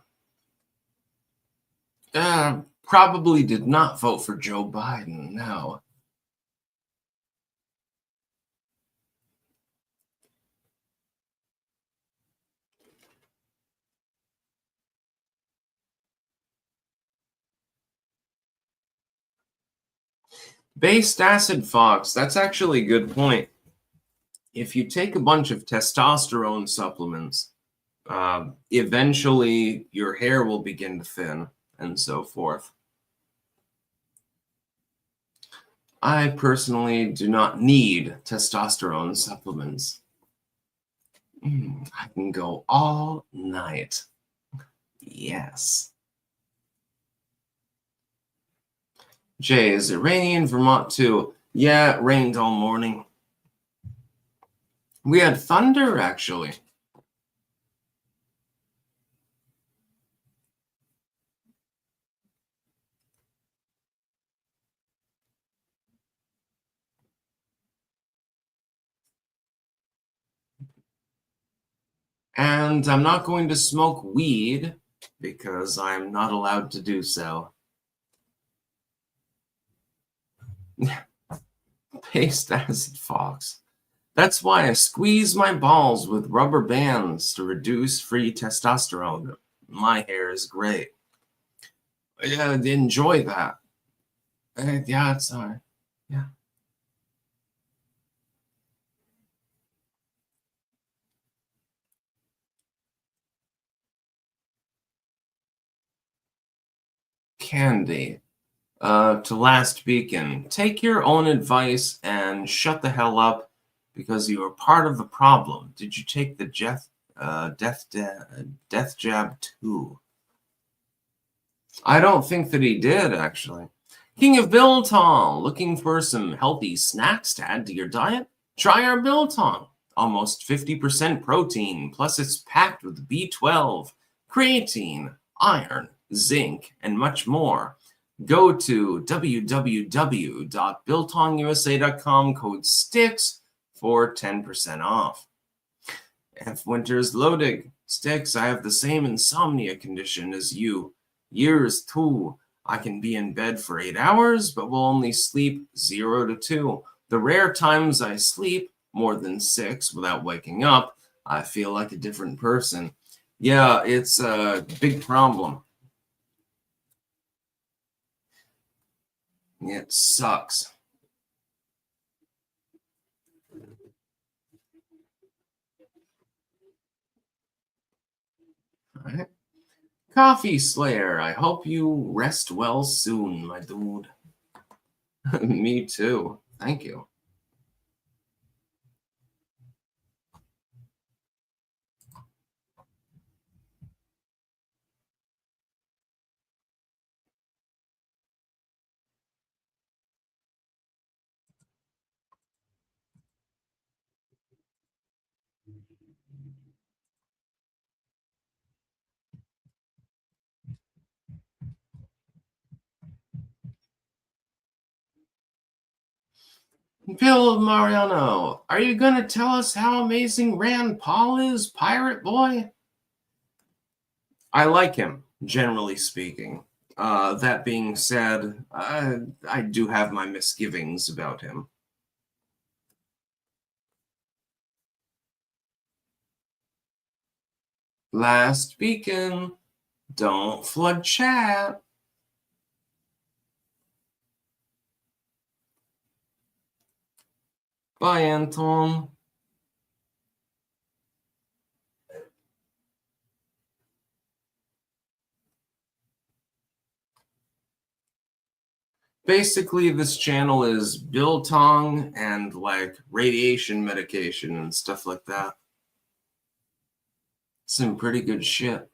Probably did not vote for Joe Biden, no. Based acid fox, that's actually a good point. If you take a bunch of testosterone supplements, eventually your hair will begin to thin and so forth. I personally do not need testosterone supplements. I can go all night. Yes. Jay, is it rainy in Vermont too? Yeah, it rained all morning. We had thunder, actually. And I'm not going to smoke weed because I'm not allowed to do so. Paste acid fox. That's why I squeeze my balls with rubber bands to reduce free testosterone. My hair is great. Yeah, enjoy that. Yeah, it's all right. Yeah. Candy. To Last Beacon, take your own advice and shut the hell up because you are part of the problem. Did you take the death jab too? I don't think that he did, actually. King of Biltong, looking for some healthy snacks to add to your diet? Try our Biltong. Almost 50% protein, plus it's packed with B12, creatine, iron, zinc, and much more. Go to www.biltongusa.com, code STICKS for 10% off. F. Winters Lodig. Sticks, I have the same insomnia condition as you. Years too. I can be in bed for 8 hours, but will only sleep 0 to 2. The rare times I sleep more than 6 without waking up, I feel like a different person. Yeah, it's a big problem. It sucks. All right. Coffee Slayer, I hope you rest well soon, my dude. Me too. Thank you. Bill Mariano, are you going to tell us how amazing Rand Paul is, Pirate Boy? I like him, generally speaking. That being said, I do have my misgivings about him. Last Beacon, don't flood chat. Bye, Anton. Basically, this channel is biltong and like radiation medication and stuff like that. Some pretty good shit.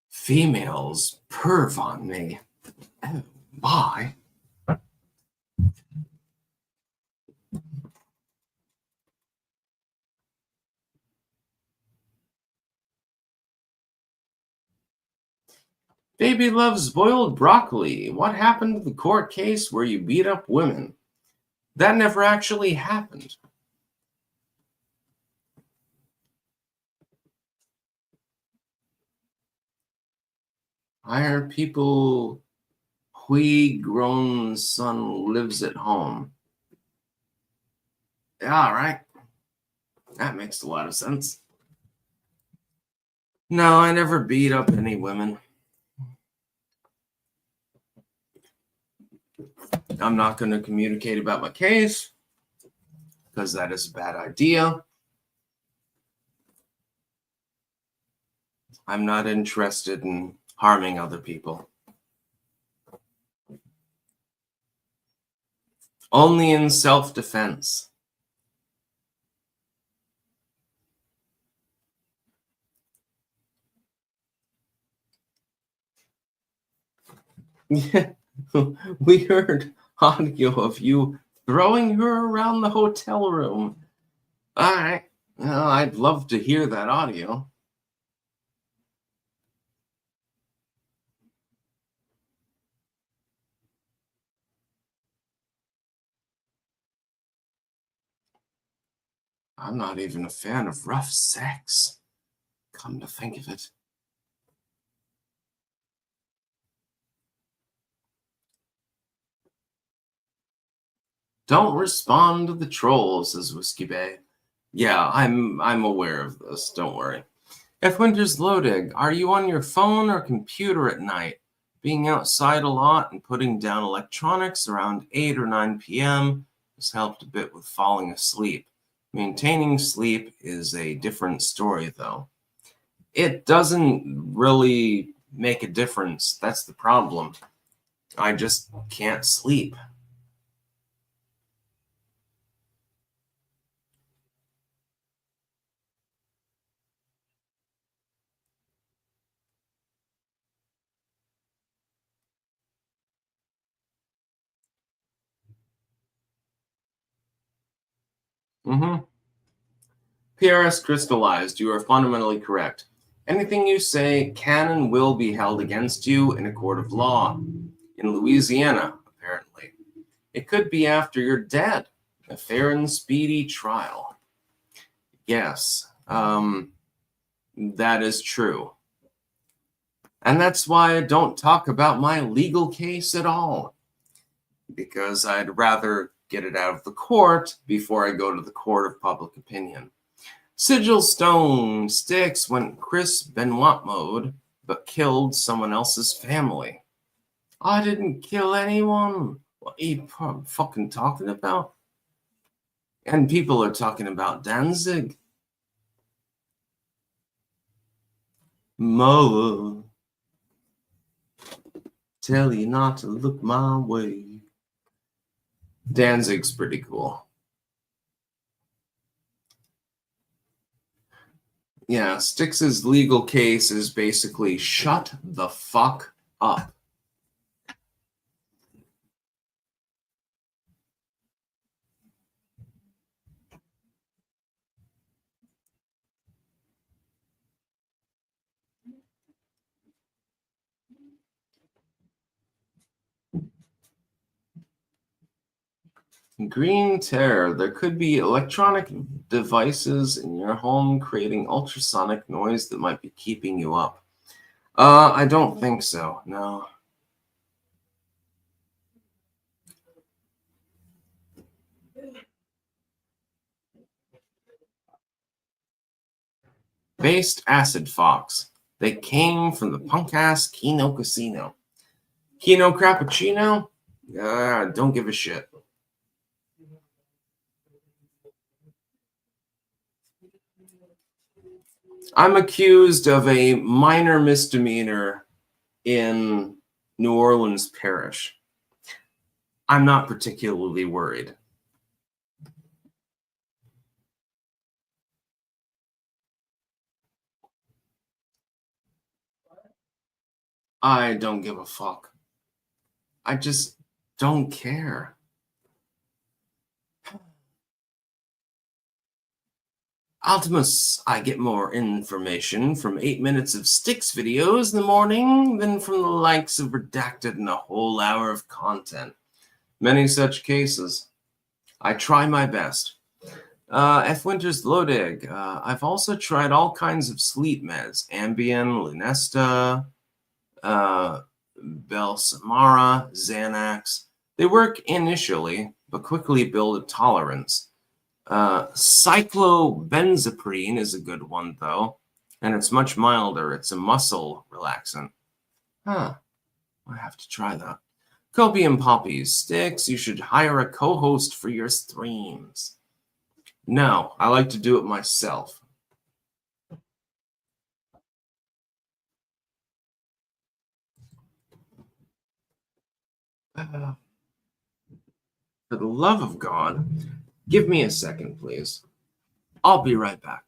Females perv on me. Oh, why? Baby loves boiled broccoli. What happened to the court case where you beat up women? That never actually happened. Hire people. Hui grown son lives at home. Yeah, all right. That makes a lot of sense. No, I never beat up any women. I'm not going to communicate about my case because that is a bad idea. I'm not interested in harming other people. Only in self-defense. Yeah, we heard audio of you throwing her around the hotel room. All right. Well, I'd love to hear that audio. I'm not even a fan of rough sex. Come to think of it. Don't respond to the trolls, says Whiskey Bay. Yeah, I'm aware of this. Don't worry. If Winter's Loading, are you on your phone or computer at night? Being outside a lot and putting down electronics around 8 or 9 p.m. has helped a bit with falling asleep. Maintaining sleep is a different story, though. It doesn't really make a difference. That's the problem. I just can't sleep. PRS crystallized. You are fundamentally correct. Anything you say can and will be held against you in a court of law. In Louisiana, apparently. It could be after you're dead. A fair and speedy trial. Yes, that is true. And that's why I don't talk about my legal case at all. Because I'd rather get it out of the court before I go to the court of public opinion. Sigil Stone Sticks went Chris Benoit mode, but killed someone else's family. I didn't kill anyone. What are you fucking talking about? And people are talking about Danzig. Moa, tell you not to look my way. Danzig's pretty cool. Yeah, Styx's legal case is basically shut the fuck up. Green Terror. There could be electronic devices in your home creating ultrasonic noise that might be keeping you up. I don't think so, no. Based Acid Fox. They came from the punk-ass Kino Casino. Kino Crappuccino? Don't give a shit. I'm accused of a minor misdemeanor in New Orleans Parish. I'm not particularly worried. I don't give a fuck. I just don't care. Optimus, I get more information from 8 minutes of Sticks videos in the morning than from the likes of Redacted and a whole hour of content. Many such cases. I try my best. F. Winters Lodig. I've also tried all kinds of sleep meds. Ambien, Lunesta, Belsamara, Xanax. They work initially, but quickly build a tolerance. Cyclobenzaprine is a good one, though, and it's much milder. It's a muscle relaxant. Huh. I have to try that. Copium Poppies. Sticks, you should hire a co-host for your streams. No, I like to do it myself. For the love of God, give me a second, please. I'll be right back.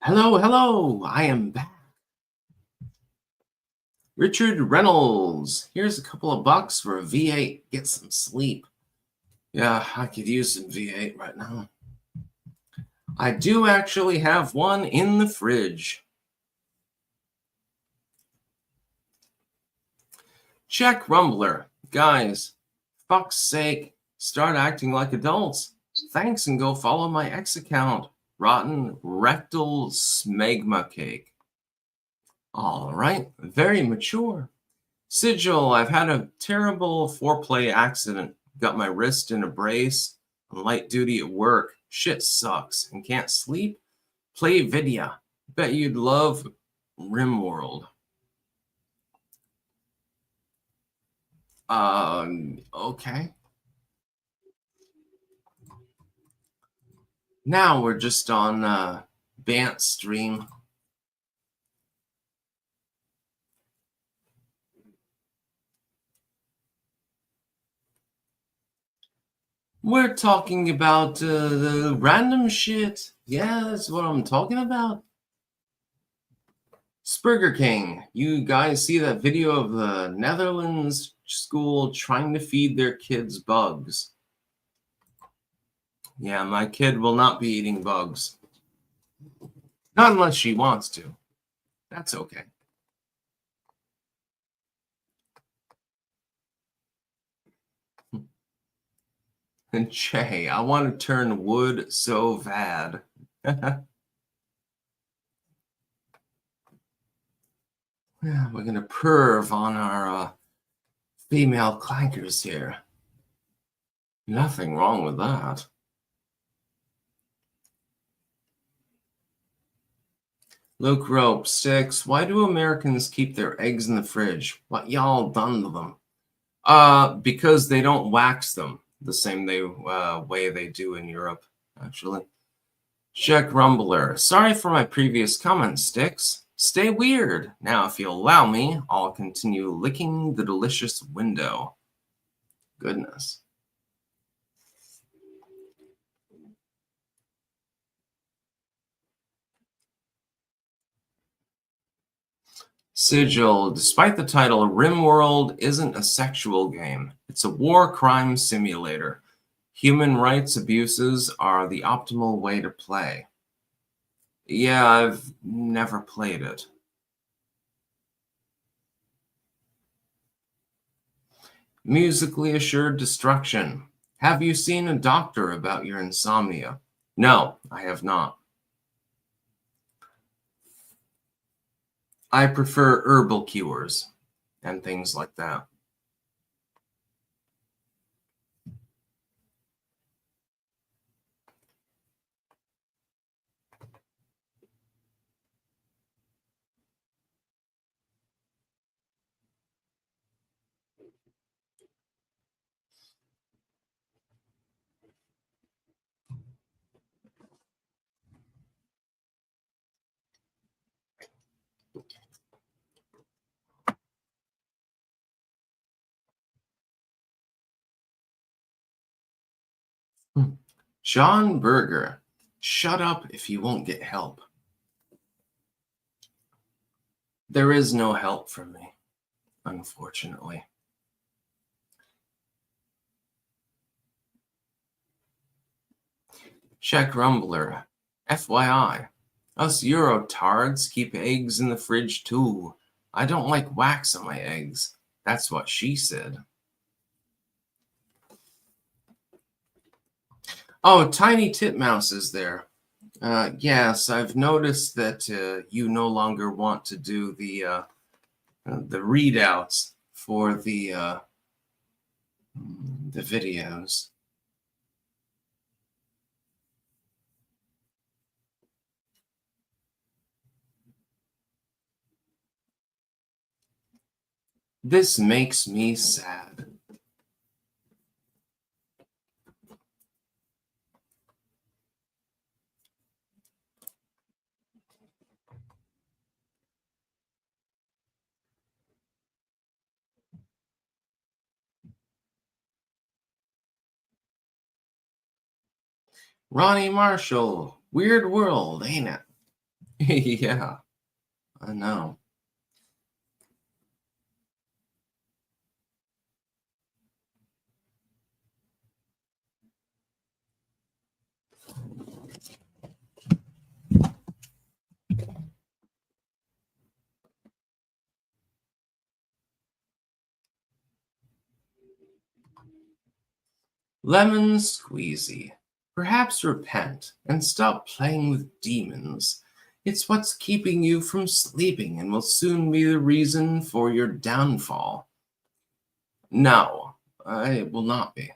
Hello, hello, I am back. Richard Reynolds. Here's a couple of bucks for a V8. Get some sleep. Yeah, I could use some V8 right now. I do actually have one in the fridge. Check Rumbler. Guys, fuck's sake, start acting like adults. Thanks and go follow my ex account. Rotten Rectal Smegma Cake. All right, very mature. Sigil, I've had a terrible foreplay accident. Got my wrist in a brace. On light duty at work. Shit sucks and can't sleep. Play Vidya. Bet you'd love Rimworld. Okay. Now we're just on Bant's stream. We're talking about the random shit. Yeah, that's what I'm talking about. Spurger King, you guys see that video of the Netherlands school trying to feed their kids bugs? Yeah, my kid will not be eating bugs. Not unless she wants to. That's okay. And Che, I want to turn wood so bad. Yeah, we're going to perv on our female clankers here. Nothing wrong with that. Luke Rope 6. Why do Americans keep their eggs in the fridge? What y'all done to them? Because they don't wax them the same way they do in Europe, actually. Check Rumbler. Sorry for my previous comment, Sticks. Stay weird. Now, if you'll allow me, I'll continue licking the delicious window. Goodness. Sigil, despite the title, Rimworld isn't a sexual game. It's a war crime simulator. Human rights abuses are the optimal way to play. Yeah, I've never played it. Musically assured destruction. Have you seen a doctor about your insomnia? No, I have not. I prefer herbal cures and things like that. John Berger, shut up if you won't get help. There is no help from me, unfortunately. Check Rumbler. FYI, us Eurotards keep eggs in the fridge too. I don't like wax on my eggs. That's what she said. Oh, Tiny Titmouse is there. Yes, I've noticed that you no longer want to do the readouts for the videos. This makes me sad. Ronnie Marshall, weird world, ain't it? Yeah, I know. Lemon squeezy. Perhaps repent and stop playing with demons. It's what's keeping you from sleeping and will soon be the reason for your downfall. No, I will not be.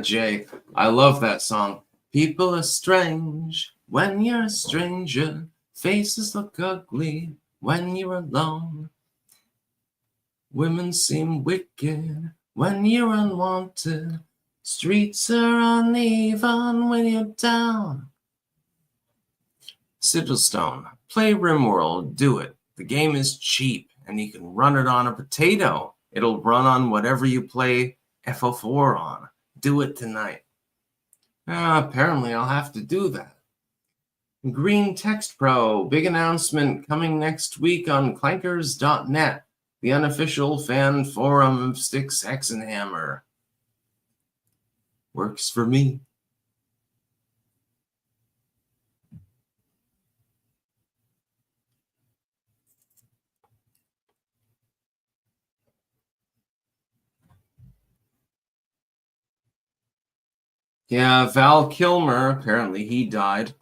Jay, I love that song. People are strange when you're a stranger. Faces look ugly when you're alone. Women seem wicked when you're unwanted. Streets are uneven when you're down. Sigilstone, play RimWorld, do it. The game is cheap and you can run it on a potato. It'll run on whatever you play FO4 on. Do it tonight. Apparently I'll have to do that. Green Text Pro, big announcement coming next week on clankers.net, the unofficial fan forum of Styx Hexenhammer. Works for me. Yeah, Val Kilmer, apparently he died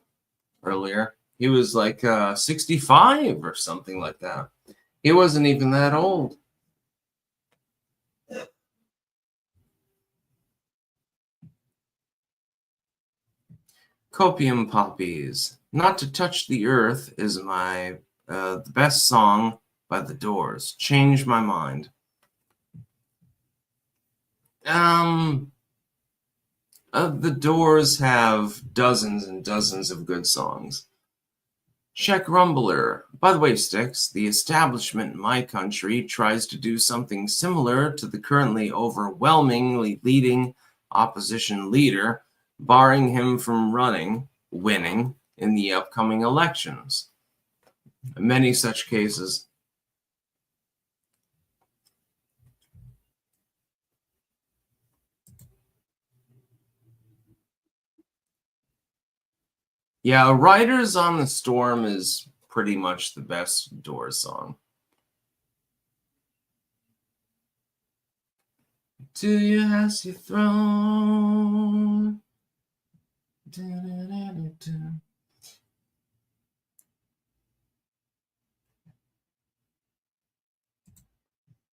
earlier. He was like 65 or something like that. He wasn't even that old. Copium Poppies. Not to Touch the Earth is my the best song by The Doors. Change My Mind. The Doors have dozens and dozens of good songs. Czech Rumbler. By the way, Styx, the establishment in my country tries to do something similar to the currently overwhelmingly leading opposition leader, barring him from winning in the upcoming elections. Many such cases. Yeah, Riders on the Storm is pretty much the best Doors song. To your house you thrown.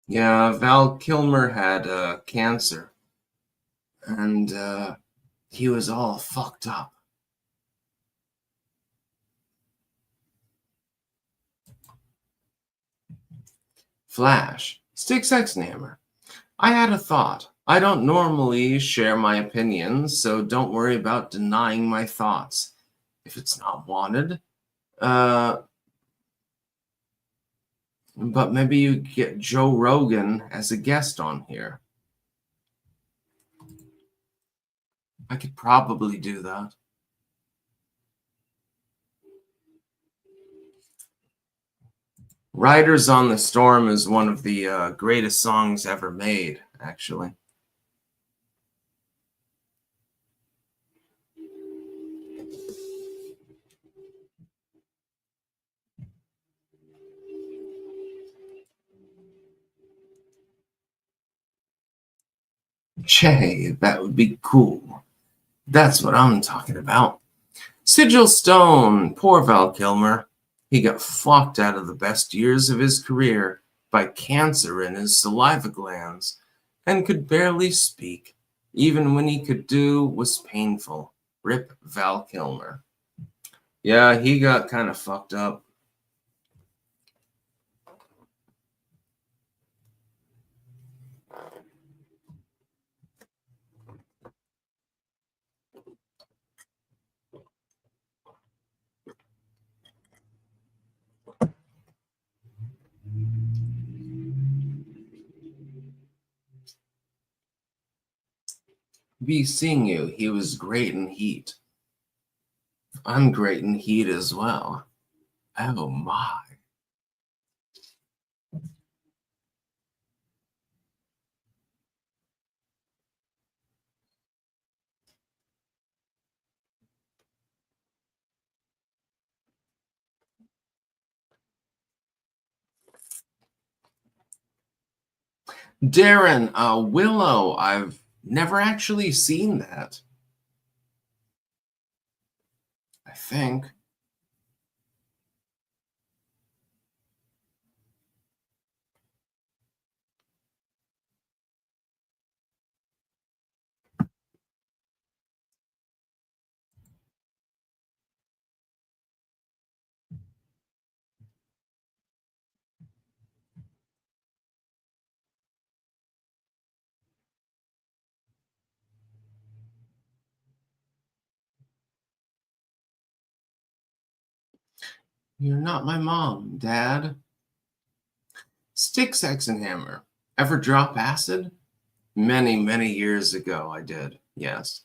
Yeah, Val Kilmer had cancer, and he was all fucked up. Flash, Styx Hexenhammer. I had a thought. I don't normally share my opinions, so don't worry about denying my thoughts. If it's not wanted, but maybe you get Joe Rogan as a guest on here. I could probably do that. Riders on the Storm is one of the greatest songs ever made, actually. Che, that would be cool. That's what I'm talking about. Sigil Stone, poor Val Kilmer. He got fucked out of the best years of his career by cancer in his saliva glands and could barely speak. Even when he could do was painful. Rip Val Kilmer. Yeah, he got kind of fucked up. Be seeing you. He was great in heat. I'm great in heat as well. Oh my. Darren, Willow, I've never actually seen that, I think. You're not my mom, Dad. Stick, sex, and hammer. Ever drop acid? Many, many years ago, I did, yes.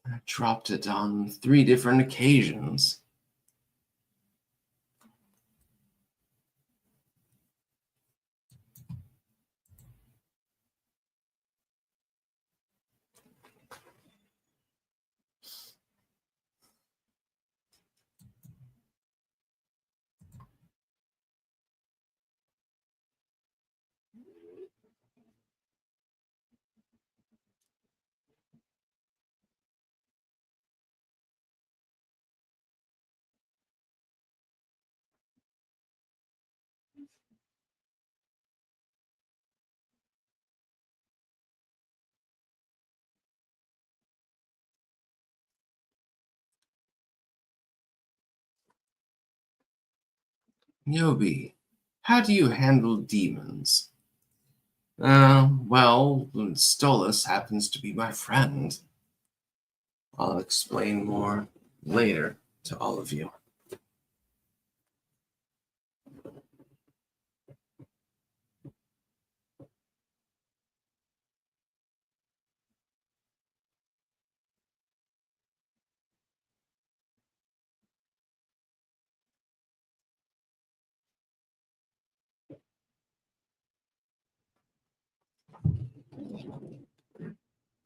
I dropped it on 3 different occasions. Yobi, how do you handle demons? Well, Stolas happens to be my friend. I'll explain more later to all of you.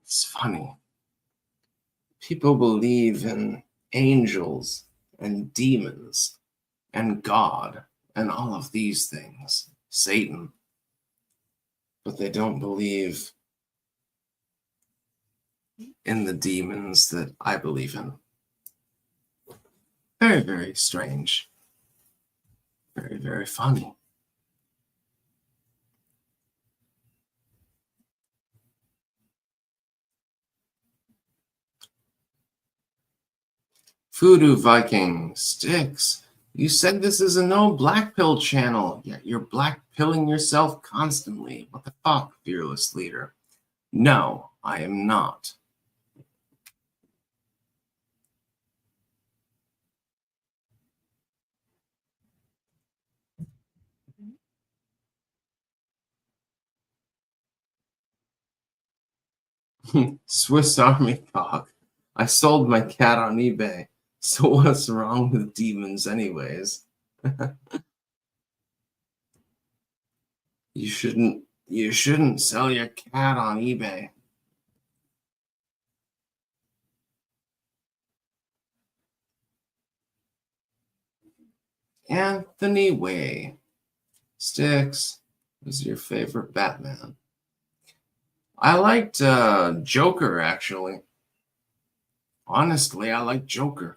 It's funny. People believe in angels and demons and God and all of these things, Satan, but they don't believe in the demons that I believe in. Very, very strange. Very, very funny. Voodoo Viking sticks. You said this is a no black pill channel, yet you're black pilling yourself constantly. What the fuck, fearless leader? No, I am not. Swiss Army cock. I sold my cat on eBay. So what's wrong with demons anyways? You shouldn't sell your cat on eBay. Anthony Way. Sticks. Who's your favorite Batman? I liked Joker, actually. Honestly, I like Joker.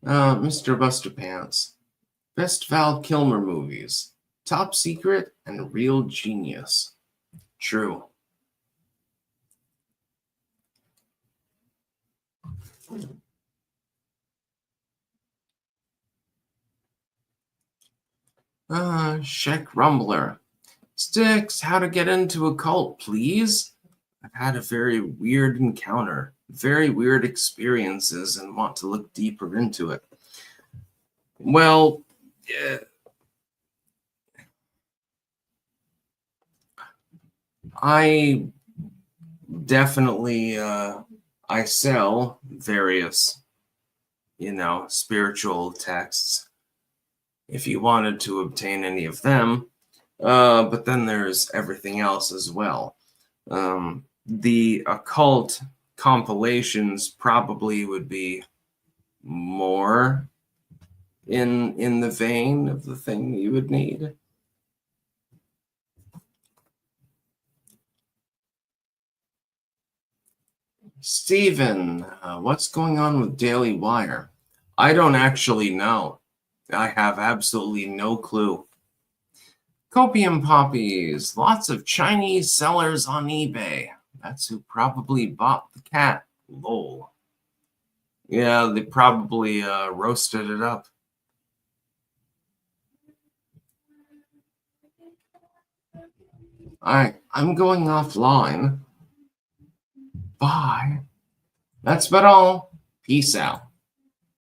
Mr. Buster Pants. Best Val Kilmer movies. Top Secret and Real Genius. True. Sheck Rumbler. Sticks, how to get into a cult, please? I've had a very weird encounter, very weird experiences, and want to look deeper into it. Well, I definitely I sell various, spiritual texts if you wanted to obtain any of them. But then there's everything else as well. The occult compilations probably would be more in the vein of the thing you would need. Stephen, what's going on with Daily Wire? I don't actually know. I have absolutely no clue. Copium poppies, lots of Chinese sellers on eBay. That's who probably bought the cat. Lol. Yeah, they probably roasted it up. I'm going offline. Bye. That's about all. Peace out.